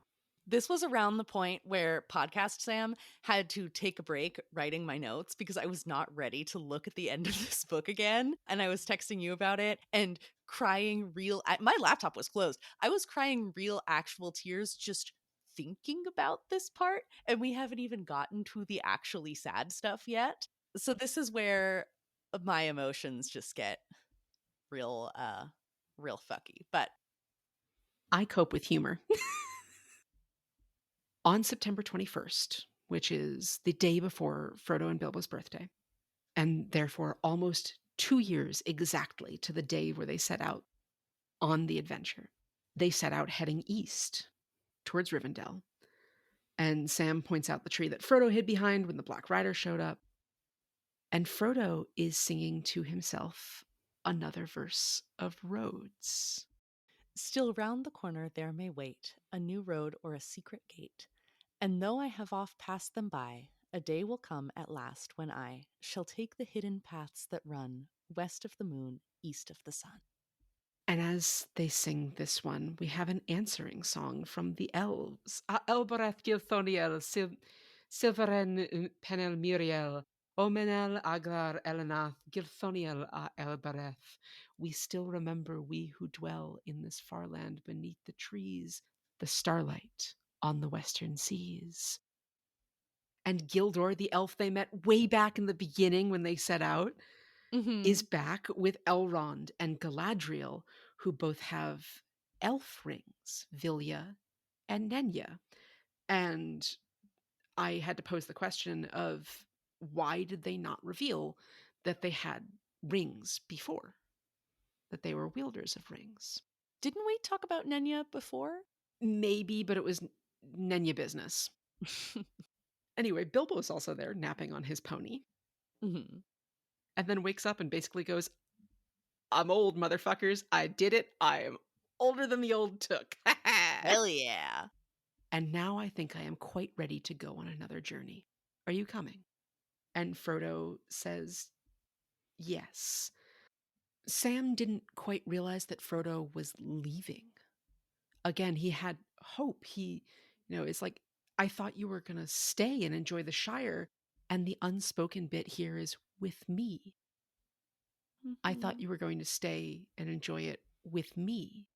This was around the point where Podcast Sam had to take a break writing my notes because I was not ready to look at the end of this book again. And I was texting you about it and crying my laptop was closed. I was crying real actual tears just thinking about this part. And we haven't even gotten to the actually sad stuff yet. So this is where my emotions just get real real fucky. But I cope with humor. On September 21st, which is the day before Frodo and Bilbo's birthday, and therefore almost 2 years exactly to the day where they set out on the adventure, they set out heading east towards Rivendell. And Sam points out the tree that Frodo hid behind when the Black Rider showed up. And Frodo is singing to himself another verse of Roads. still round the corner there may wait a new road or a secret gate. And though I have oft passed them by, a day will come at last when I shall take the hidden paths that run west of the moon, east of the sun. And as they sing this one, we have an answering song from the elves. A Elbereth Gilthoniel, Silveren Penel Muriel, Omenel Aglar Elenath, Gilthoniel a Elbereth. We still remember, we who dwell in this far land beneath the trees, the starlight on the western seas. And Gildor, the elf they met way back in the beginning when they set out, is back with Elrond and Galadriel, who both have elf rings, Vilya and Nenya. And I had to pose the question of why did they not reveal that they had rings before, that they were wielders of rings? Didn't we talk about Nenya before? Maybe, but it was Nenya business. Anyway, Bilbo's also there, napping on his pony, Mhm. and then wakes up and basically goes, I'm old, motherfuckers. I did it. I am older than the old took. Hell yeah. And now I think I am quite ready to go on another journey. Are you coming? And Frodo says, yes. Sam didn't quite realize that Frodo was leaving. Again, he had hope. It's like, I thought you were going to stay and enjoy the Shire. And the unspoken bit here is with me. I thought you were going to stay and enjoy it with me.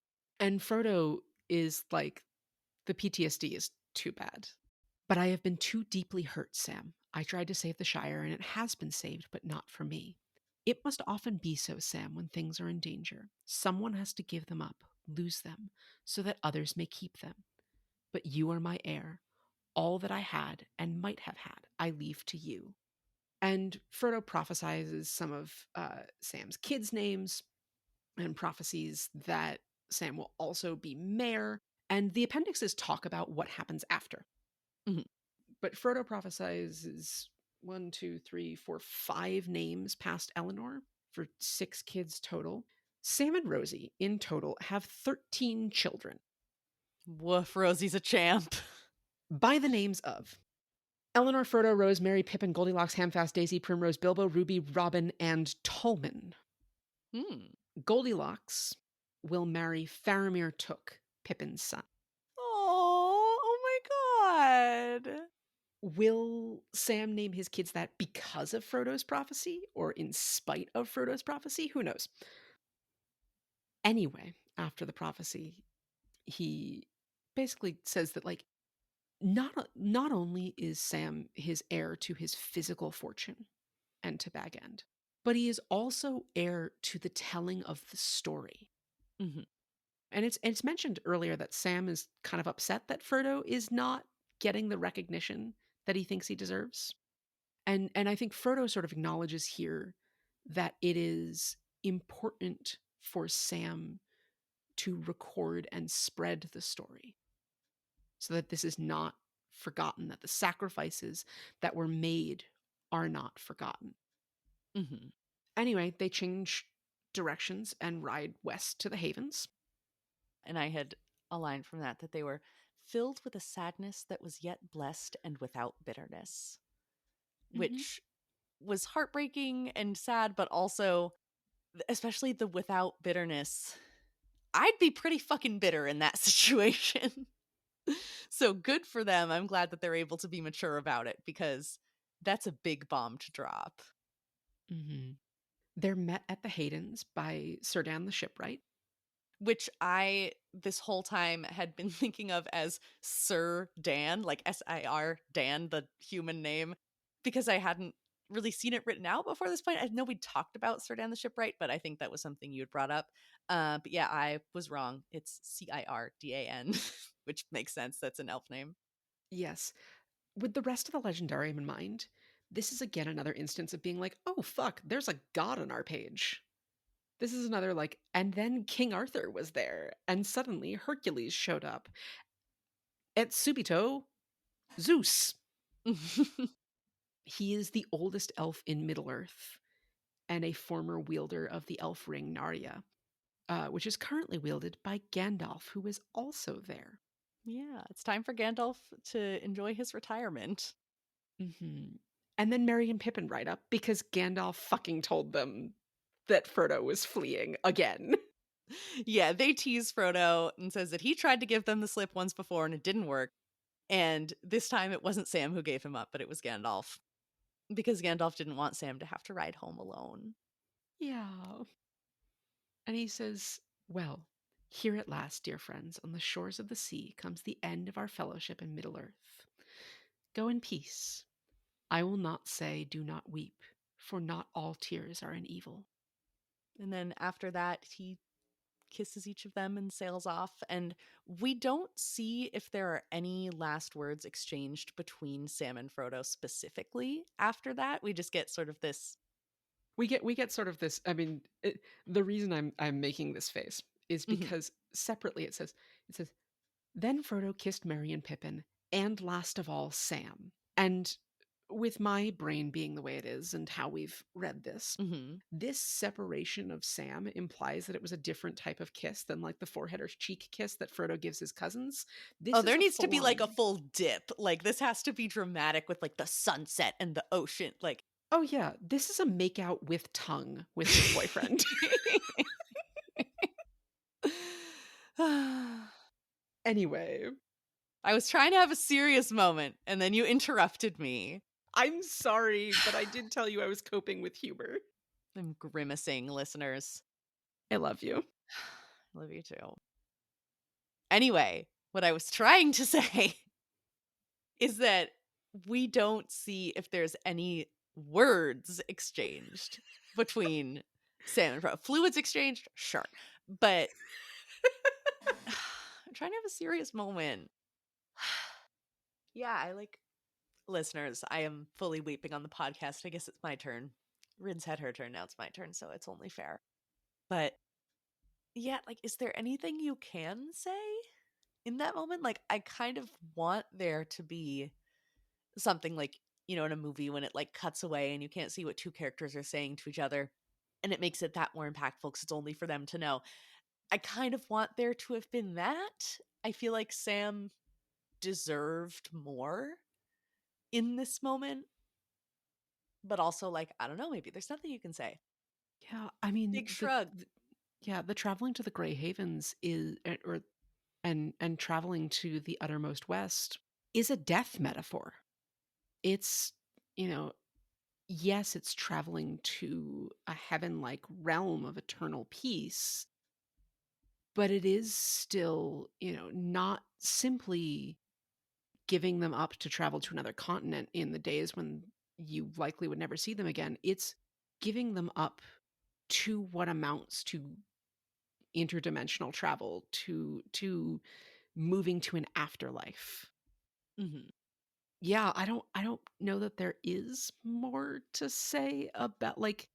And Frodo is like, the PTSD is too bad. But I have been too deeply hurt, Sam. I tried to save the Shire, and it has been saved, but not for me. It must often be so, Sam, when things are in danger. Someone has to give them up, lose them, so that others may keep them. But you are my heir. All that I had and might have had, I leave to you. And Frodo prophesies some of Sam's kids' names and prophecies that Sam will also be mayor. And the appendixes talk about what happens after. Mhm. But Frodo prophesies 1, 2, 3, 4, 5 names past Eleanor for 6 kids total. Sam and Rosie in total have 13 children Woof, Rosie's a champ. by the names of Eleanor, Frodo, Rose, Mary, Pippin, Goldilocks, Hamfast, Daisy, Primrose, Bilbo, Ruby, Robin, and Tolman. Goldilocks will marry Faramir Took, Pippin's son. Oh my god. Will Sam name his kids that because of Frodo's prophecy or in spite of Frodo's prophecy? Who knows? Anyway, after the prophecy, he basically says that, like, not only is Sam his heir to his physical fortune and to Bag End, but he is also heir to the telling of the story. Mhm. And it's mentioned earlier that Sam is kind of upset that Frodo is not getting the recognition that he thinks he deserves. And I think Frodo sort of acknowledges here that it is important for Sam to record and spread the story so that this is not forgotten, that the sacrifices that were made are not forgotten. Mhm. Anyway, they change directions and ride west to the Havens. And I had a line from that they were filled with a sadness that was yet blessed and without bitterness, which was heartbreaking and sad, but also, especially the without bitterness, I'd be pretty fucking bitter in that situation. So good for them. I'm glad that they're able to be mature about it, because that's a big bomb to drop. Mm-hmm. They're met at the Haydens by Sir Dan the shipwright, which I, this whole time, had been thinking of as Sir Dan, like SIR Dan, the human name, because I hadn't really seen it written out before this point. I know we talked about Sir Dan the shipwright, but I think that was something you had brought up. But yeah, I was wrong. It's Cirdan, which makes sense. That's an elf name. Yes. With the rest of the legendarium in mind, this is again another instance of being like, oh fuck, there's a god on our page. This is another like, and then King Arthur was there, and suddenly Hercules showed up. Et subito, Zeus. He is the oldest elf in Middle-earth and a former wielder of the elf ring Narya, which is currently wielded by Gandalf, who is also there. Yeah, it's time for Gandalf to enjoy his retirement. Mm-hmm. And then Merry and Pippin ride up because Gandalf fucking told them that Frodo was fleeing again. Yeah, they tease Frodo and says that he tried to give them the slip once before and it didn't work. And this time it wasn't Sam who gave him up, but it was Gandalf. Because Gandalf didn't want Sam to have to ride home alone. Yeah. And he says, well, here at last, dear friends, on the shores of the sea comes the end of our fellowship in Middle-earth. Go in peace. I will not say, do not weep, for not all tears are an evil. And then after that, he kisses each of them and sails off. And we don't see if there are any last words exchanged between Sam and Frodo specifically after that. We just get sort of this. We get sort of this. I mean, the reason I'm making this face is because separately it says then Frodo kissed Merry and Pippin, and last of all Sam. And with my brain being the way it is and how we've read this, this separation of Sam implies that it was a different type of kiss than like the forehead or cheek kiss that Frodo gives his cousins. This there is needs to be like a full-on- full dip. Like this has to be dramatic with like the sunset and the ocean. Like, oh yeah, this is a makeout with tongue with his boyfriend. Anyway, I was trying to have a serious moment and then you interrupted me. I'm sorry, but I did tell you I was coping with humor. I'm grimacing, listeners. I love you. Love you too. Anyway, what I was trying to say is that we don't see if there's any words exchanged between Sam and Frodo. Fluids exchanged, sure, but I'm trying to have a serious moment. Yeah, I like listeners. I am fully weeping on the podcast. I guess it's my turn. Rin's had her turn. Now it's my turn, so it's only fair. But yeah, like, is there anything you can say in that moment? Like, I kind of want there to be something like, you know, in a movie when it like cuts away and you can't see what two characters are saying to each other and it makes it that more impactful because it's only for them to know. I kind of want there to have been that. I feel like Sam deserved more in this moment, but also like, I don't know, maybe there's nothing you can say. Yeah, I mean, Big shrug. the traveling to the Grey Havens is, or and traveling to the uttermost west is a death metaphor. It's, you know, yes, it's traveling to a heaven-like realm of eternal peace, but it is still, you know, not simply giving them up to travel to another continent in the days when you likely would never see them again. It's giving them up to what amounts to interdimensional travel, to moving to an afterlife. Yeah, I don't know that there is more to say about like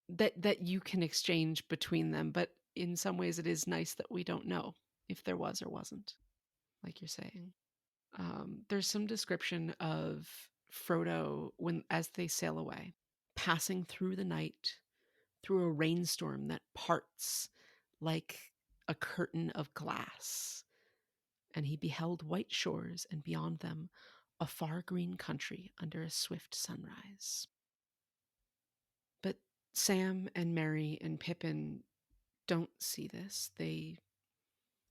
that you can exchange between them, but in some ways it is nice that we don't know if there was or wasn't, like you're saying. There's some description of Frodo when as they sail away, passing through the night, through a rainstorm that parts like a curtain of glass, and he beheld white shores and beyond them a far green country under a swift sunrise. But Sam and Merry and Pippin don't see this. They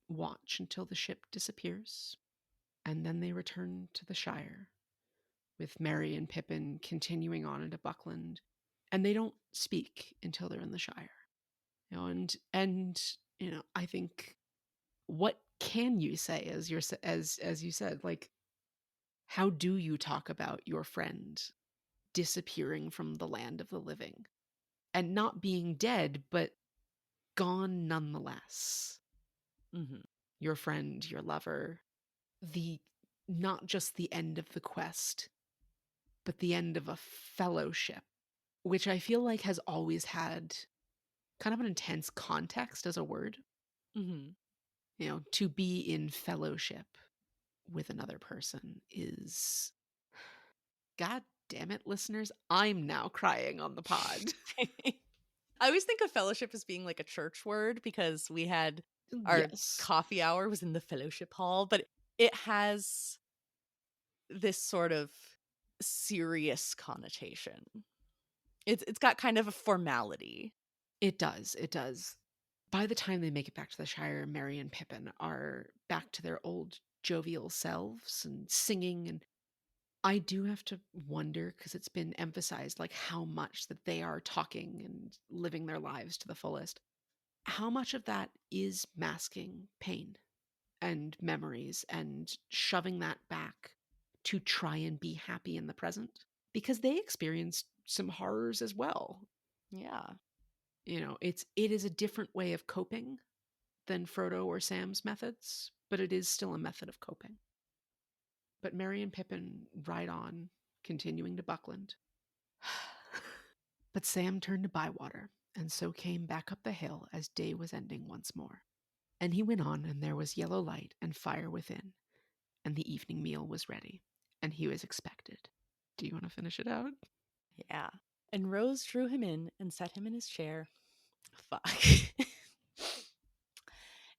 watch until the ship disappears, and then they return to the Shire, with Merry and Pippin continuing on into Buckland, and they don't speak until they're in the Shire. You know, and you know, I think what can you say as you said, like, how do you talk about your friend disappearing from the land of the living and not being dead, but gone nonetheless. Mm-hmm. Your friend, your lover, the not just the end of the quest, but the end of a fellowship, which I feel like has always had kind of an intense context as a word. Mm-hmm. You know, to be in fellowship with another person is, God damn it, listeners, I'm now crying on the pod. I always think of fellowship as being like a church word because we had our Yes. coffee hour was in the fellowship hall, but it has this sort of serious connotation. It's got kind of a formality. It does. It does. By the time they make it back to the Shire, Merry and Pippin are back to their old jovial selves and singing. And I do have to wonder, because it's been emphasized, like how much that they are talking and living their lives to the fullest. How much of that is masking pain and memories and shoving that back to try and be happy in the present? Because they experienced some horrors as well. Yeah. You know, it is a different way of coping than Frodo or Sam's methods, but it is still a method of coping. But Merry and Pippin ride on, continuing to Buckland. But Sam turned to Bywater, and so came back up the hill as day was ending once more. And he went on, and there was yellow light and fire within, and the evening meal was ready, and he was expected. Do you want to finish it out? Yeah. And Rose drew him in and set him in his chair. Fuck.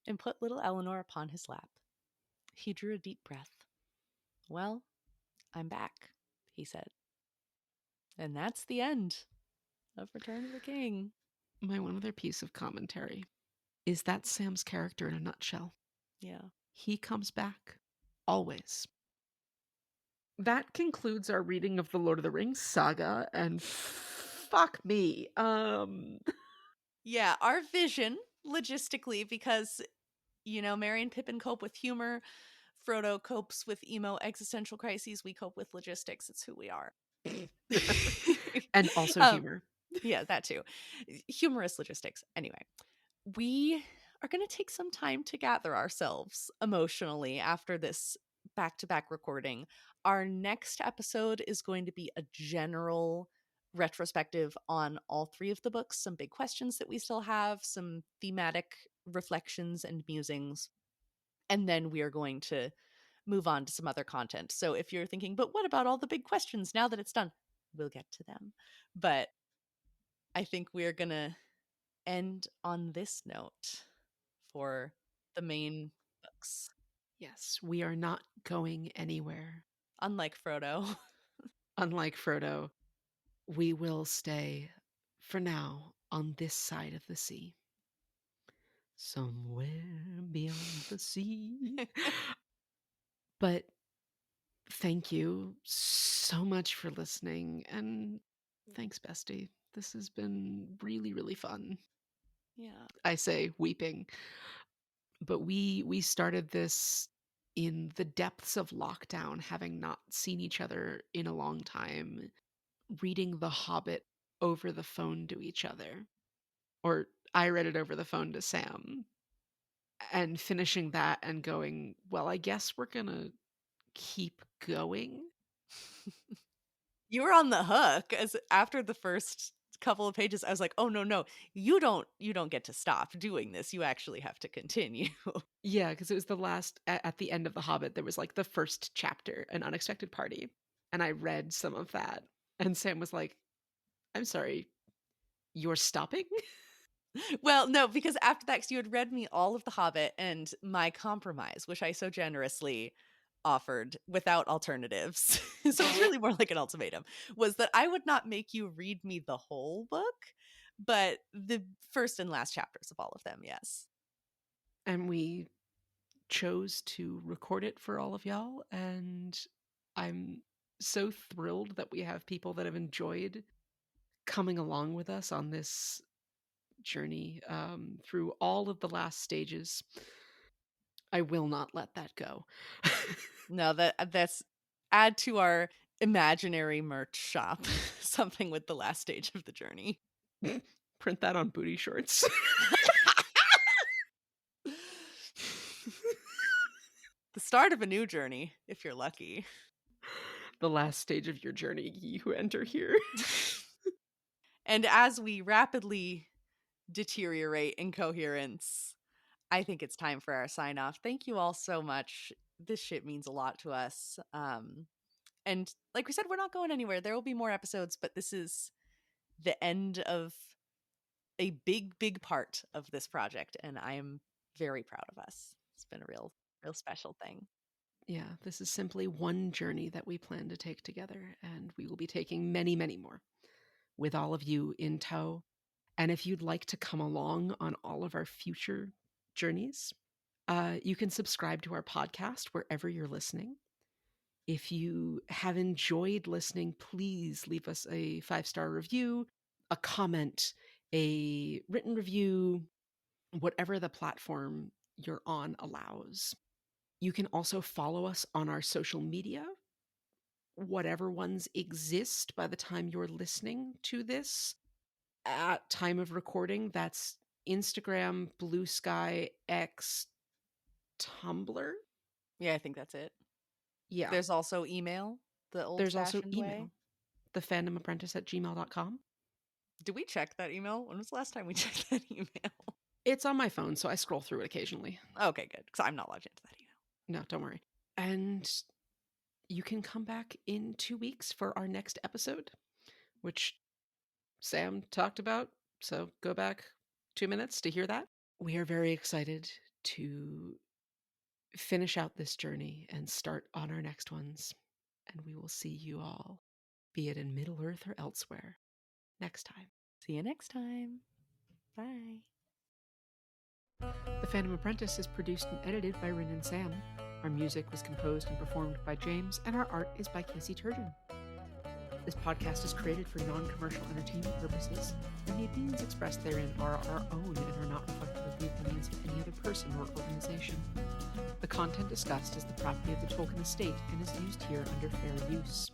And put little Eleanor upon his lap. He drew a deep breath. Well, I'm back, he said. And that's the end of Return of the King. My one other piece of commentary is that Sam's character in a nutshell. Yeah. He comes back. Always. That concludes our reading of the Lord of the Rings saga, and fuck me. Yeah, our vision, logistically, because, you know, Merry and Pippin cope with humor, Frodo copes with emo existential crises, we cope with logistics. It's who we are. And also Um, humor. Yeah, that too. Humorous logistics. Anyway, we are going to take some time to gather ourselves emotionally after this back-to-back recording. Our next episode is going to be a general retrospective on all three of the books, some big questions that we still have, some thematic reflections and musings, and then we are going to move on to some other content. So if you're thinking, but what about all the big questions now that it's done? We'll get to them. But I think we're going to end on this note for the main books. Yes, we are not going anywhere. Unlike Frodo. Unlike Frodo, we will stay, for now, on this side of the sea. Somewhere beyond the sea. But thank you so much for listening, and thanks, bestie. This has been really, really fun. Yeah. I say weeping. But we started this in the depths of lockdown, having not seen each other in a long time, reading The Hobbit over the phone to each other. Or I read it over the phone to Sam. And finishing that and going, well, I guess we're going to keep going. You were on the hook as after the first couple of pages. I was like, "Oh no, you don't get to stop doing this. You actually have to continue." Yeah, because it was the last, at the end of The Hobbit, there was like the first chapter, An Unexpected Party. And I read some of that. And Sam was like, I'm sorry, you're stopping? Well, no, because after that, 'cause you had read me all of The Hobbit and my compromise, which I so generously offered without alternatives. So it's really more like an ultimatum, was that I would not make you read me the whole book, but the first and last chapters of all of them, yes. And we chose to record it for all of y'all. And I'm so thrilled that we have people that have enjoyed coming along with us on this journey through all of the last stages. I will not let that go. No, that's add to our imaginary merch shop something with the last stage of the journey. Print that on booty shorts. start of a new journey, if you're lucky. The last stage of your journey, ye who enter here. And as we rapidly deteriorate in coherence, I think it's time for our sign off. Thank you all so much. This shit means a lot to us. And like we said, we're not going anywhere. There will be more episodes, but this is the end of a big, big part of this project, and I am very proud of us. It's been a real special thing. Yeah, this is simply one journey that we plan to take together, and we will be taking many, many more with all of you in tow. And if you'd like to come along on all of our future journeys, you can subscribe to our podcast wherever you're listening. If you have enjoyed listening, please leave us a 5-star review, a comment, a written review, whatever the platform you're on allows. You can also follow us on our social media, whatever ones exist by the time you're listening to this. At time of recording, that's Instagram, Blue Sky, X, Tumblr. Yeah, I think that's it. Yeah. There's also email, the There's also old-fashioned email, way. thefandomapprentice@gmail.com. Did we check that email? When was the last time we checked that email? It's on my phone, so I scroll through it occasionally. Okay, good, because I'm not logged into that email. No, don't worry. And you can come back in 2 weeks for our next episode, which Sam talked about. So go back 2 minutes to hear that. We are very excited to finish out this journey and start on our next ones. And we will see you all, be it in Middle Earth or elsewhere, next time. See you next time. Bye. The Phantom Apprentice is produced and edited by Reina and Sam. Our music was composed and performed by James, and our art is by Casey Turgeon. This podcast is created for non-commercial entertainment purposes, and the opinions expressed therein are our own and are not reflective of the opinions of any other person or organization. The content discussed is the property of the Tolkien estate and is used here under fair use.